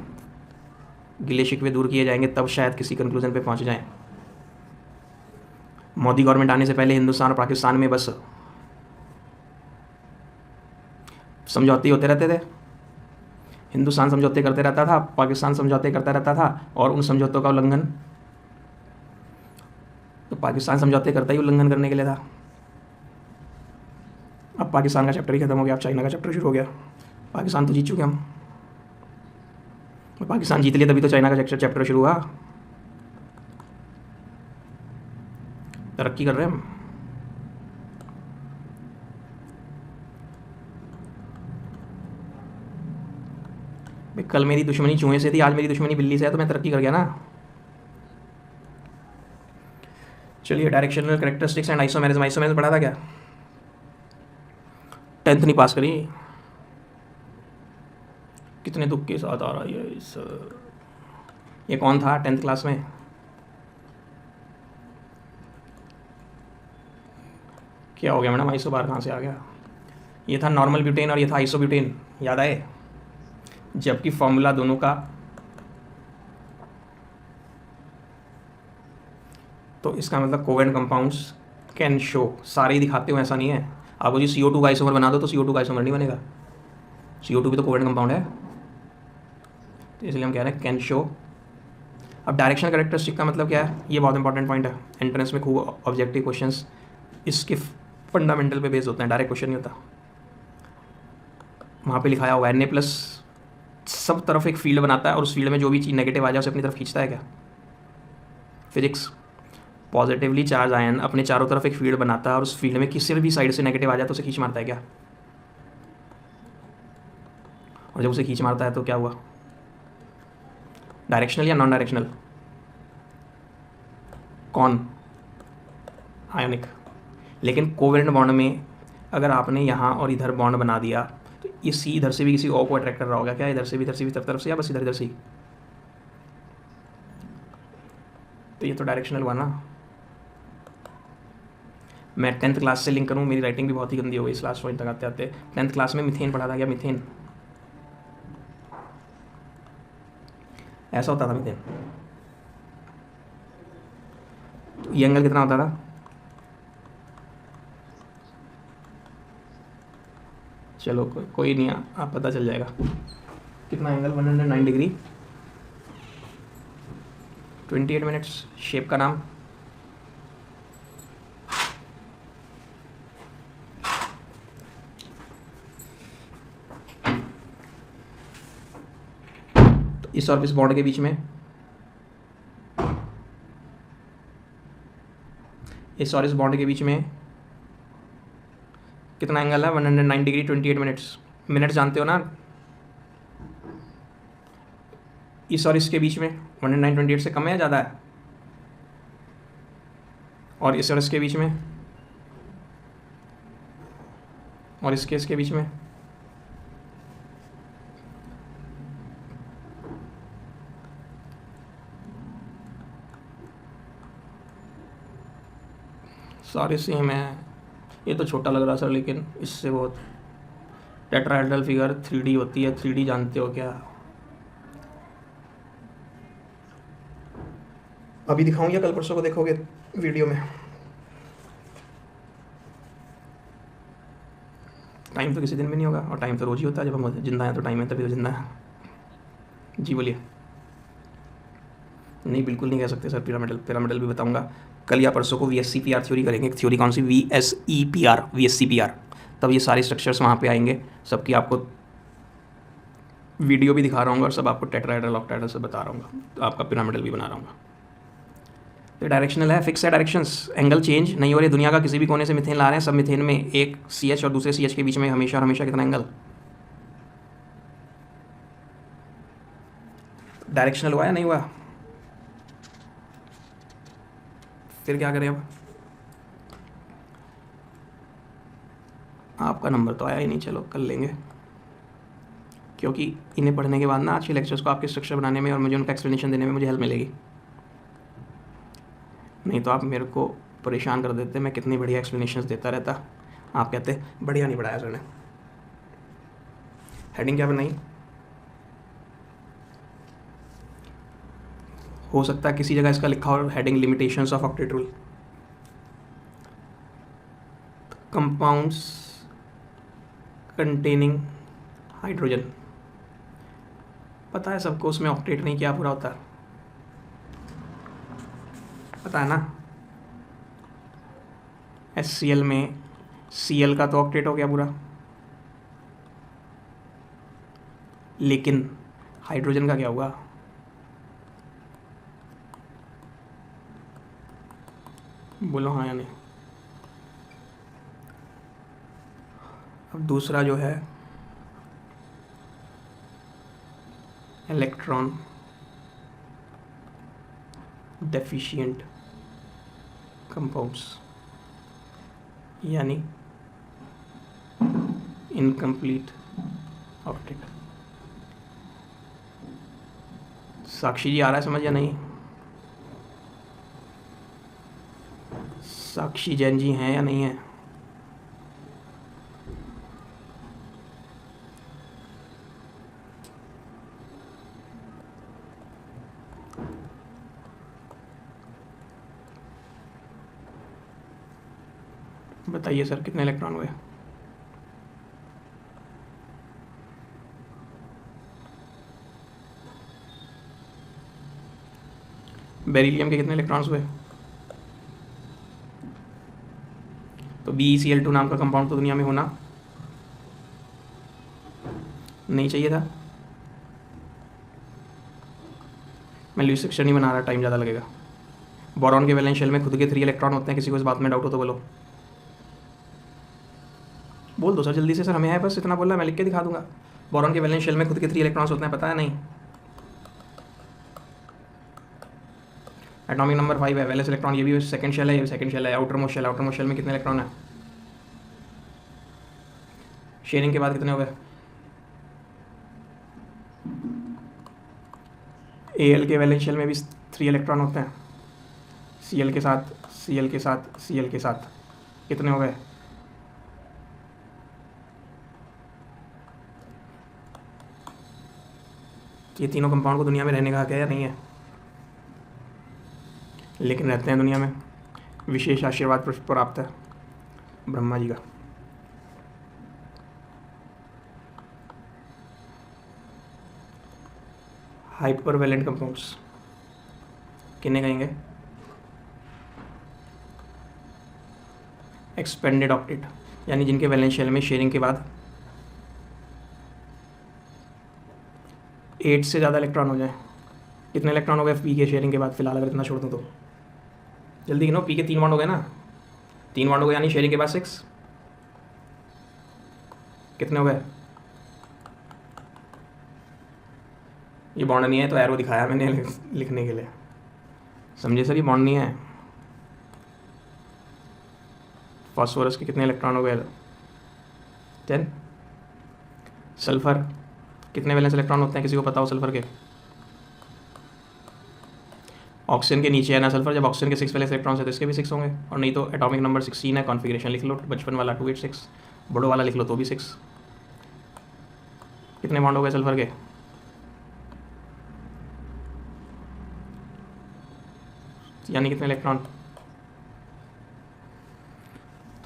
गिले शिकवे दूर किए जाएंगे, तब शायद किसी कंक्लूजन पे पहुंच जाएं। मोदी गवर्नमेंट आने से पहले हिंदुस्तान और पाकिस्तान में बस समझौते होते रहते थे, हिंदुस्तान समझौते करते रहता था, पाकिस्तान समझौते करता रहता था, और उन समझौतों का उल्लंघन तो पाकिस्तान समझौते करता ही उल्लंघन करने के लिए था। अब पाकिस्तान का चैप्टर ही खत्म हो गया, अब चाइना का चैप्टर शुरू हो गया। पाकिस्तान तो जीत चुके हम, पाकिस्तान जीत लिया तभी तो चाइना का चैप्टर शुरू हुआ, तरक्की कर रहे हैं हम। भाई कल मेरी दुश्मनी चूहे से थी, आज मेरी दुश्मनी बिल्ली से है, तो मैं तरक्की कर गया ना। चलिए, डायरेक्शनल कैरेक्टरिस्टिक्स एंड आइसोमेरिज्म पढ़ा था क्या, 10th नहीं पास करी, कितने दुख के साथ आ रहा है इस, ये कौन था 10th क्लास में, क्या हो गया मैडम, आइसोबार कहाँ से आ गया, ये था नॉर्मल ब्यूटेन और ये था आइसोब्यूटेन, याद आए, जबकि फॉर्मूला दोनों का, तो इसका मतलब कोवेलेंट कंपाउंड्स कैन शो, सारे ही दिखाते हो ऐसा नहीं है। आपको जी CO2 का आइसोमर बना दो तो CO2 का आइसोमर नहीं बनेगा, CO2 भी तो कोवेलेंट कंपाउंड है, तो इसलिए हम कह रहे हैं कैन शो। अब डायरेक्शनल कैरेक्टरिस्टिक का मतलब क्या है, ये बहुत इंपॉर्टेंट पॉइंट है, एंट्रेंस में खूब ऑब्जेक्टिव क्वेश्चंस इसके फंडामेंटल पे बेस होते हैं, डायरेक्ट क्वेश्चन नहीं होता। वहाँ पे लिखाया होगा Na+ सब तरफ एक फील्ड बनाता है, और उस फील्ड में जो भी चीज़ नेगेटिव आ जाए उसे अपनी तरफ खींचता है क्या, फिजिक्स, पॉजिटिवली चार्ज आयन अपने चारों तरफ एक फील्ड बनाता है, और उस फील्ड में किसी भी साइड से नेगेटिव आ जाए तो उसे खींच मारता है क्या, और जब उसे खींच मारता है तो क्या हुआ, डायरेक्शनल या नॉन डायरेक्शनल, कौन, आयोनिक। लेकिन कोवेलेंट बॉन्ड में अगर आपने यहाँ और इधर बॉन्ड बना दिया तो ये C इधर से भी किसी O को अट्रैक्ट कर रहा होगा क्या, इधर से भी तरफ से, या बस इधर से ही, तो ये तो डायरेक्शनल हुआ ना। मैं 10th क्लास से लिंक करूँ, मेरी राइटिंग भी बहुत ही गंदी हो गई इस लास्ट पॉइंट तक आते आते। 10th क्लास में मीथेन पढ़ा था क्या, मीथेन ऐसा होता था मीथेन, तो ये एंगल कितना होता था, चलो कोई नहीं, आप पता चल जाएगा कितना एंगल, 109 डिग्री, 28 मिनट्स। शेप का नाम, तो इस और इस बॉन्ड के बीच में, इस और इस बॉन्ड के बीच में कितना एंगल है, 109 डिग्री 28 मिनट्स, मिनट जानते हो ना, इस और इसके बीच में 109 28 से कम है या ज़्यादा है, और इस और इसके बीच में, और इसके बीच में, सारे सेम है, ये तो छोटा लग रहा सर, लेकिन इससे बहुत टेट्राहेड्रल फिगर 3D होती है, 3D जानते हो क्या, अभी दिखाऊं या कल परसों को देखोगे वीडियो में, टाइम तो किसी दिन भी नहीं होगा, और टाइम तो रोज ही होता है, जब हम जिंदा हैं तो टाइम है, तभी तो जिंदा है। जी बोलिए, नहीं, बिल्कुल नहीं कह सकते सर। पिरामिडल पिरामिडल भी बताऊंगा कल या परसों को। VSCPR थ्योरी करेंगे। एक थ्योरी कौन सी? VSCPR। तब ये सारे स्ट्रक्चर्स वहाँ पे आएंगे, सबकी आपको वीडियो भी दिखा रहा हूँ और सब आपको टेट्राहेड्रल ऑक्टाहेड्रल से बता रहा हूँ, तो आपका पिरामिडल भी बना रहा हूँ। तो डायरेक्शनल है, फिक्स है डायरेक्शंस, एंगल चेंज नहीं हो रहे। दुनिया का किसी भी कोने से मीथेन ला रहे हैं, सब मीथेन में एक CH और दूसरे CH के बीच में हमेशा हमेशा कितना एंगल? डायरेक्शनल हुआ या नहीं हुआ? फिर क्या करें अब? आपका नंबर तो आया ही नहीं, चलो कर लेंगे, क्योंकि इन्हें पढ़ने के बाद ना आज के लेक्चर्स को आपके स्ट्रक्चर बनाने में और मुझे उनका एक्सप्लेनेशन देने में मुझे हेल्प मिलेगी। नहीं तो आप मेरे को परेशान कर देते, मैं कितनी बढ़िया एक्सप्लेनेशंस देता रहता, आप कहते बढ़िया नहीं पढ़ाया सर ने। हेडिंग क्या बनाई? हो सकता है किसी जगह इसका लिखा हो heading limitations of octet rule. Compounds containing hydrogen, पता है सबको, उसमें ऑक्टेट नहीं क्या पूरा होता है, पता है ना? HCl में Cl का तो ऑक्टेट हो गया पूरा, लेकिन हाइड्रोजन का क्या होगा? बोलो हाँ या नहीं। अब दूसरा जो है इलेक्ट्रॉन डेफिशिएंट कंपाउंड्स, यानी इनकम्प्लीट ऑक्टेट। साक्षी जी आ रहा है समझ या नहीं? साक्षी जैन जी हैं या नहीं है? बताइए सर कितने इलेक्ट्रॉन हुए? बेरिलियम के कितने इलेक्ट्रॉन्स हुए? तो BeCl2 नाम का कंपाउंड तो दुनिया में होना नहीं चाहिए था। मैं लुईस स्ट्रक्चर नहीं बना रहा, टाइम ज़्यादा लगेगा। बोरॉन के वैलेंस शेल में खुद के 3 इलेक्ट्रॉन होते हैं, किसी को इस बात में डाउट हो तो बोलो। बोल दो सर जल्दी से, सर हमें है बस इतना बोलना, मैं लिख के दिखा दूंगा। बोरॉन के वैलेंस शेल में खुद के 3 इलेक्ट्रॉन्स होते हैं, पता है नहीं? एटॉमिक नंबर 5 है, वैलेंस इलेक्ट्रॉन, ये भी सेकंड शेल है, ये भी सेकंड शेल है। Outermost shell, outermost shell में कितने इलेक्ट्रॉन है? शेयरिंग के बाद कितने हो गए? Al के वैलेंस शेल में भी 3 इलेक्ट्रॉन होते हैं, Cl के साथ, Cl के साथ, Cl के साथ, कितने हो गए? ये तीनों कंपाउंड को दुनिया में रहने का हक है या नहीं है? लेकिन रहते हैं दुनिया में, विशेष आशीर्वाद प्राप्त है ब्रह्मा जी का। हाइपरवैलेंट कंपाउंड्स किन्हें कहेंगे? एक्सपेंडेड ऑक्टेट, यानी जिनके वैलेंस शेल में शेयरिंग के बाद 8 से ज़्यादा इलेक्ट्रॉन हो जाए। कितने इलेक्ट्रॉन हो गए P के शेयरिंग के बाद? फिलहाल अगर इतना छोड़ दूँ तो जल्दी गिनो। P के 3 बॉन्ड हो गए ना, 3 बॉन्ड हो गए, यानी शेयरिंग के बाद 6। कितने हो गए? ये बॉन्ड नहीं है तो एरो दिखाया मैंने लिखने के लिए, समझे सर? ये बॉन्ड नहीं है। फास्फोरस के कितने इलेक्ट्रॉन हो गए? 10। सल्फर कितने वैलेंस इलेक्ट्रॉन होते हैं, किसी को पता हो सल्फर के? ऑक्सीजन के नीचे है ना सल्फर, जब ऑक्सीजन के 6 वैलेंस इलेक्ट्रॉन है तो इसके भी 6 होंगे, और नहीं तो एटॉमिक नंबर 16 है, कॉन्फ़िगरेशन लिख लो, बचपन वाला 286, बड़ो वाला लिख लो तो भी 6। कितने बॉन्ड हो गए सल्फर के? यानी कितने इलेक्ट्रॉन?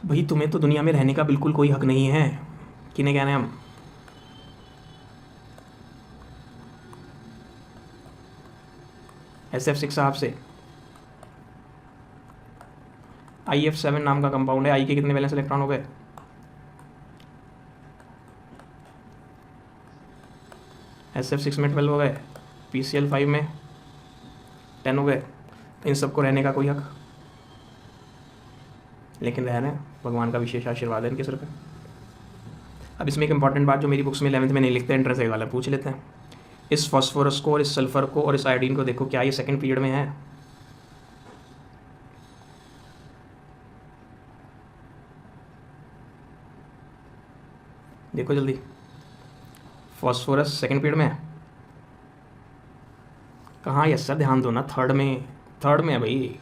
तो भाई तुम्हें तो दुनिया में रहने का बिल्कुल कोई हक नहीं है, किन्हें कहने हम? SF6 साहब से IF7 नाम का कंपाउंड है। आई के कितने वैलेंस इलेक्ट्रॉन हो गए? SF6 में 12 हो गए, PCl5 में 10 हो गए। तो इन सबको रहने का कोई हक, लेकिन रह रहे हैं, भगवान का विशेष आशीर्वाद है इनके सिर पे। अब इसमें एक इंपॉर्टेंट बात जो मेरी बुक्स में 11th में नहीं लिखते, एंट्रेंस वाला पूछ लेते हैं। इस फॉस्फोरस को और इस सल्फर को और इस आयोडीन को देखो, क्या ये सेकंड पीरियड में है? देखो जल्दी, फॉस्फोरस सेकंड पीरियड में है कहाँ? यस सर, ध्यान दो ना, थर्ड में, थर्ड में है भाई।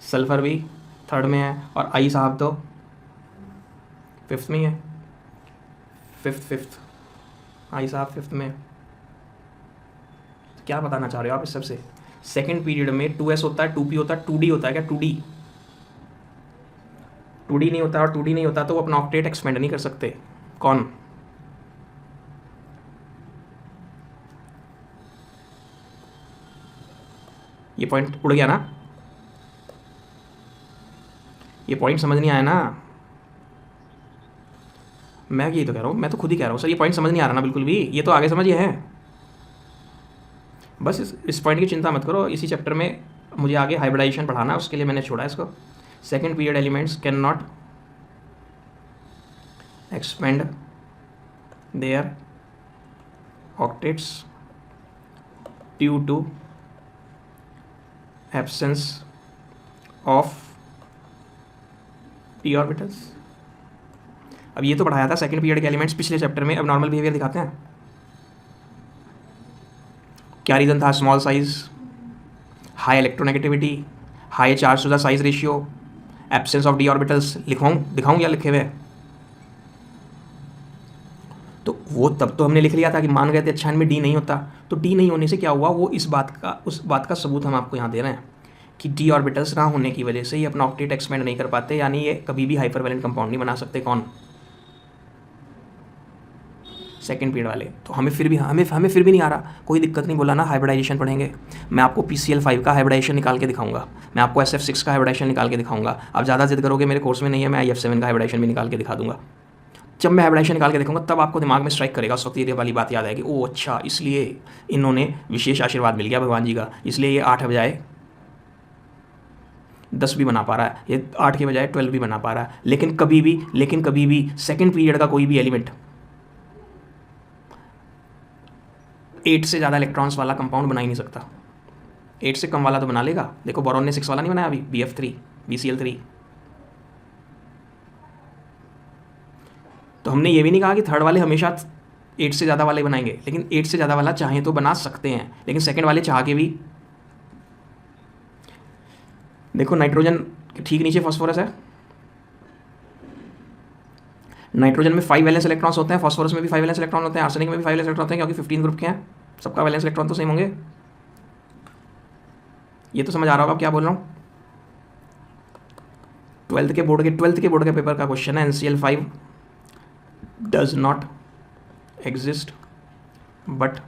सल्फर भी थर्ड में है, और आई साहब तो फिफ्थ में ही है। फिफ्थ आई साहब फिफ्थ में। तो क्या बताना चाह रहे हो आप इस सबसे? सेकंड पीरियड में 2s होता है, 2p होता है, 2d होता है क्या? 2d 2d नहीं होता, और 2d नहीं होता तो वो अपना ऑक्टेट एक्सपेंड नहीं कर सकते। कौन? ये पॉइंट उड़ गया ना? ये पॉइंट समझ नहीं आया ना? मैं यही तो कह रहा हूँ, मैं तो खुद ही कह रहा हूँ सर, ये पॉइंट समझ नहीं आ रहा ना बिल्कुल भी। ये तो आगे समझिए है, बस इस पॉइंट की चिंता मत करो। इसी चैप्टर में मुझे आगे हाइब्रिडाइजेशन पढ़ाना है, उसके लिए मैंने छोड़ा इसको। Second period elements cannot expand their octets due to absence of p orbitals. अब ये तो पढ़ाया था सेकंड पीरियड के एलिमेंट्स पिछले चैप्टर में। अब नॉर्मल बिहेवियर दिखाते हैं। क्या रीज़न था? Small size, high electronegativity, high charge to the size ratio, absence of d orbitals. दिखाऊं या लिखे हुए? तो वो तब तो हमने लिख लिया था कि मान गए थे अच्छा इनमें d नहीं होता। तो d नहीं होने से क्या हुआ, वो उस बात का सबूत हम आपको यहाँ दे रहे हैं कि d ऑर्बिटल्स ना होने की वजह से ये अपना ऑक्टेट एक्सपेंड नहीं कर पाते, यानी ये कभी भी हाइपरवैलेंट कंपाउंड नहीं बना सकते। कौन? सेकंड पीरियड वाले। तो हमें फिर भी नहीं आ रहा, कोई दिक्कत नहीं, बोला ना हाइब्रिडाइजेशन पढ़ेंगे। मैं आपको PCl5 का हाइब्रिडाइजेशन निकाल के दिखाऊंगा, मैं आपको SF6 का हाइब्रिडाइजेशन निकाल के दिखाऊंगा। आप ज़्यादा जिद करोगे, मेरे कोर्स में नहीं है, मैं IF7 का हाइब्रिडाइजेशन भी निकाल के दिखा दूंगा। जब मैं हाइब्रिडाइजेशन निकाल के देखूंगा तब आपको दिमाग में स्ट्राइक करेगा, उस वक्त ये वाली बात याद आएगी, ओ अच्छा इसलिए इन्होंने विशेष आशीर्वाद मिल गया भगवान जी का, इसलिए ये 8 बजाय 10 भी बना पा रहा है, ये 8 के बजाय 12 भी बना पा रहा है। लेकिन कभी भी सेकंड पीरियड का कोई भी एलिमेंट 8 से ज़्यादा इलेक्ट्रॉन्स वाला कंपाउंड बना ही नहीं सकता। 8 से कम वाला तो बना लेगा। देखो बोरॉन ने 6 वाला नहीं बनाया अभी, BF3 BCl3। तो हमने ये भी नहीं कहा कि थर्ड वाले हमेशा 8 से ज़्यादा वाले बनाएंगे, लेकिन 8 से ज़्यादा वाला चाहें तो बना सकते हैं, लेकिन सेकंड वाले चाह के भी। देखो नाइट्रोजन ठीक नीचे फॉस्फोरस है, नाइट्रोजन में 5 वैलेंस इलेक्ट्रॉन्स होते हैं, फॉस्फोरस में भी 5 वैलेंस इलेक्ट्रॉन होते हैं, आर्सेनिक में भी 5 वैलेंस इलेक्ट्रॉन होते हैं, क्योंकि 15 ग्रुप के हैं, सबका वैलेंस इलेक्ट्रॉन तो सेम होंगे। ये तो समझ आ रहा होगा क्या बोल रहा हूँ। 12th के बोर्ड के पेपर का क्वेश्चन है, NCl5 does not exist but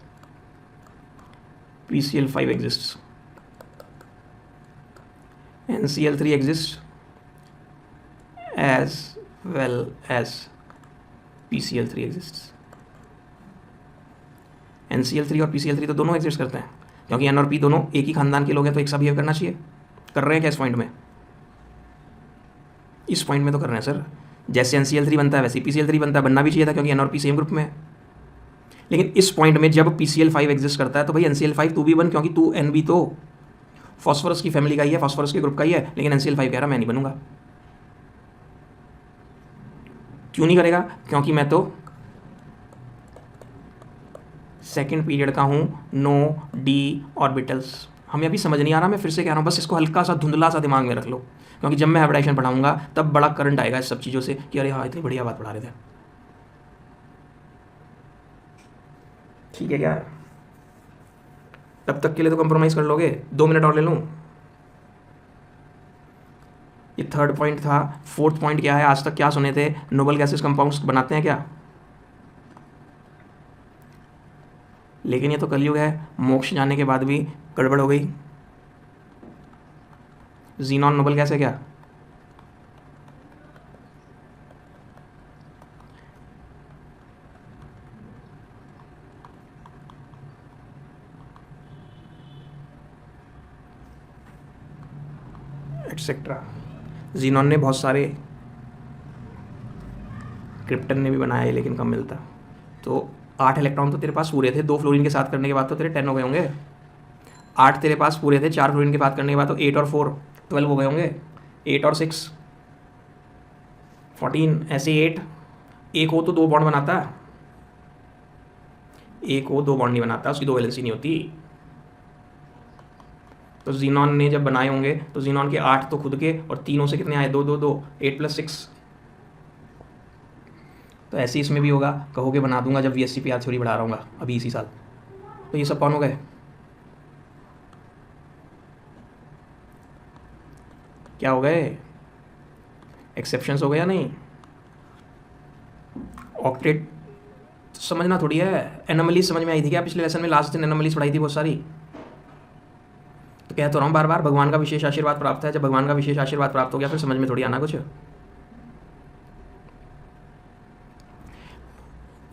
PCl5 exist, NCl3 exist as well as PCl3 exists। NCl3 और PCl3 तो दोनों एग्जिस्ट करते हैं, क्योंकि N और P दोनों एक ही खानदान के लोग हैं, तो एक सा बिहेव करना चाहिए। कर रहे हैं क्या इस पॉइंट में? इस पॉइंट में तो कर रहे हैं सर। जैसे NCl3 बनता है वैसे PCl3 बनता है, बनना भी चाहिए था क्योंकि N और P सेम ग्रुप में है। लेकिन इस पॉइंट में जब PCl5 एग्जिस्ट करता है तो भाई NCl5 तू भी बन, क्योंकि तू N भी तो फॉस्फोरस की फैमिली का ही है, फॉस्फोरस के ग्रुप का ही है। लेकिन NCl5 कह रहा मैं नहीं बनूंगा। क्यों नहीं करेगा? क्योंकि मैं तो सेकंड पीरियड का हूँ, नो d ऑर्बिटल्स। हमें अभी समझ नहीं आ रहा, मैं फिर से कह रहा हूँ, बस इसको हल्का सा धुंधला सा दिमाग में रख लो, क्योंकि जब मैं हाइब्रिडाइजेशन पढ़ाऊंगा तब बड़ा करंट आएगा इस सब चीज़ों से कि अरे हाँ इतनी बढ़िया बात पढ़ा रहे थे। ठीक है क्या? तब तक के लिए तो कंप्रोमाइज़ कर लोगे। 2 मिनट और ले लूँ? ये थर्ड पॉइंट था। फोर्थ पॉइंट क्या है? आज तक क्या सुने थे? नोबल गैसेस कंपाउंड्स बनाते हैं क्या? लेकिन ये तो कलयुग है, मोक्ष जाने के बाद भी गड़बड़ हो गई। जीनॉन नोबल गैस है क्या? एक्सेट्रा। जीनॉन ने बहुत सारे, क्रिप्टन ने भी बनाया है लेकिन कम मिलता। तो 8 इलेक्ट्रॉन तो तेरे पास पूरे थे, 2 फ्लोरीन के साथ करने के बाद तो तेरे 10 हो गए होंगे। 8 तेरे पास पूरे थे, 4 फ्लोरीन के साथ करने के बाद तो 8 और 4 12 हो गए होंगे। 8 और 6 14, ऐसे 8। एक हो तो 2 बॉन्ड बनाता, एक हो 2 बॉन्ड नहीं बनाता, उसकी 2 वैलेंसी नहीं होती। तो जीनॉन ने जब बनाए होंगे तो जीनॉन के 8 तो खुद के, और तीनों से कितने आए? 2 2 2, 8 + 6। तो ऐसे इसमें भी होगा, कहोगे बना दूंगा जब VSCPR थ्योरी बढ़ा रहा हूँ अभी इसी साल। तो ये सब कौन हो गए? क्या हो गए? एक्सेप्शंस हो गए या नहीं? ऑक्टेट समझना थोड़ी है, एनोमलीज समझ में आई थी क्या पिछले लेसन में? लास्ट दिन एनोमलीज पढ़ाई थी बहुत सारी। तो कह तो रहा हूँ बार बार, भगवान का विशेष आशीर्वाद प्राप्त है। जब भगवान का विशेष आशीर्वाद प्राप्त हो गया फिर समझ में थोड़ी आना कुछ।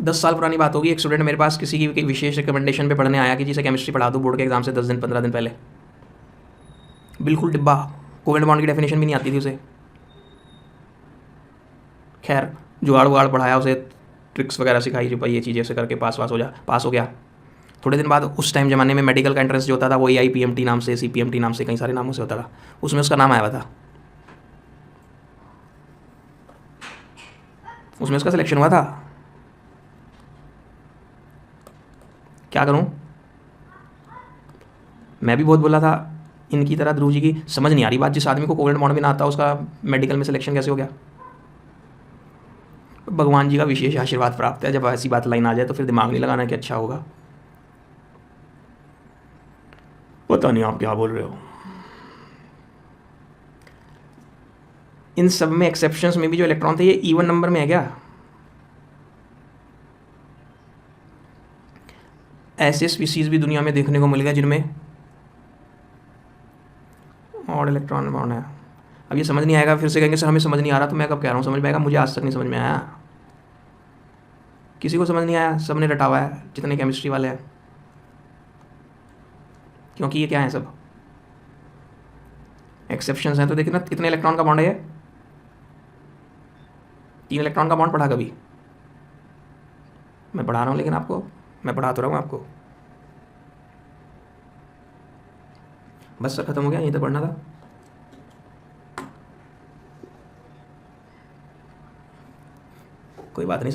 10 साल पुरानी बात होगी, एक स्टूडेंट मेरे पास किसी की विशेष रिकमेंडेशन पे पढ़ने आया कि जिसे केमिस्ट्री पढ़ा दो बोर्ड के एग्जाम से 10 दिन 15 दिन पहले। बिल्कुल डिब्बा, कोवेलेंट बॉन्ड की डेफिनेशन भी नहीं आती थी उसे। खैर जुगाड़ उगाड़ पढ़ाया उसे, ट्रिक्स वगैरह सिखाई, जो ये चीज़ें से करके पास हो गया। थोड़े दिन बाद, उस टाइम ज़माने में मेडिकल का एंट्रेंस जो होता था वो AIPMT नाम से, CPMT नाम से, कई सारे नामों से होता था, उसमें उसका नाम आया हुआ था, उसमें उसका सिलेक्शन हुआ था। क्या करूं? मैं भी बहुत बोला था इनकी तरह ध्रुव जी की, समझ नहीं आ रही बात। जिस आदमी को कोवेलेंट बॉन्ड भी ना आता उसका मेडिकल में सिलेक्शन कैसे हो गया? भगवान जी का विशेष आशीर्वाद प्राप्त है। जब ऐसी बात लाइन आ जाए तो फिर दिमाग नहीं लगाना कि अच्छा होगा। पता नहीं आप क्या बोल रहे हो। इन सब में एक्सेप्शंस में भी जो इलेक्ट्रॉन थे ये इवन नंबर में है क्या? ऐसे स्पीसीज भी दुनिया में देखने को मिल गए जिनमें ऑड इलेक्ट्रॉन बॉन्ड है। अब ये समझ नहीं आएगा, फिर से कहेंगे सर हमें समझ नहीं आ रहा। तो मैं कब कह रहा हूँ समझ में आएगा? मुझे आज तक नहीं समझ में आया, किसी को समझ नहीं आया, सब ने रटा हुआ है जितने केमिस्ट्री वाले हैं। क्योंकि ये क्या है, सब एक्सेप्शंस हैं। तो देखिए ना कितने इलेक्ट्रॉन का बॉन्ड है ये? 3 इलेक्ट्रॉन का बॉन्ड पढ़ा कभी? मैं पढ़ा रहा हूँ, लेकिन आपको मैं पढ़ा तो रहा हूँ आपको। बस सर खत्म हो गया, यहीं तक पढ़ना था। कोई बात नहीं सर।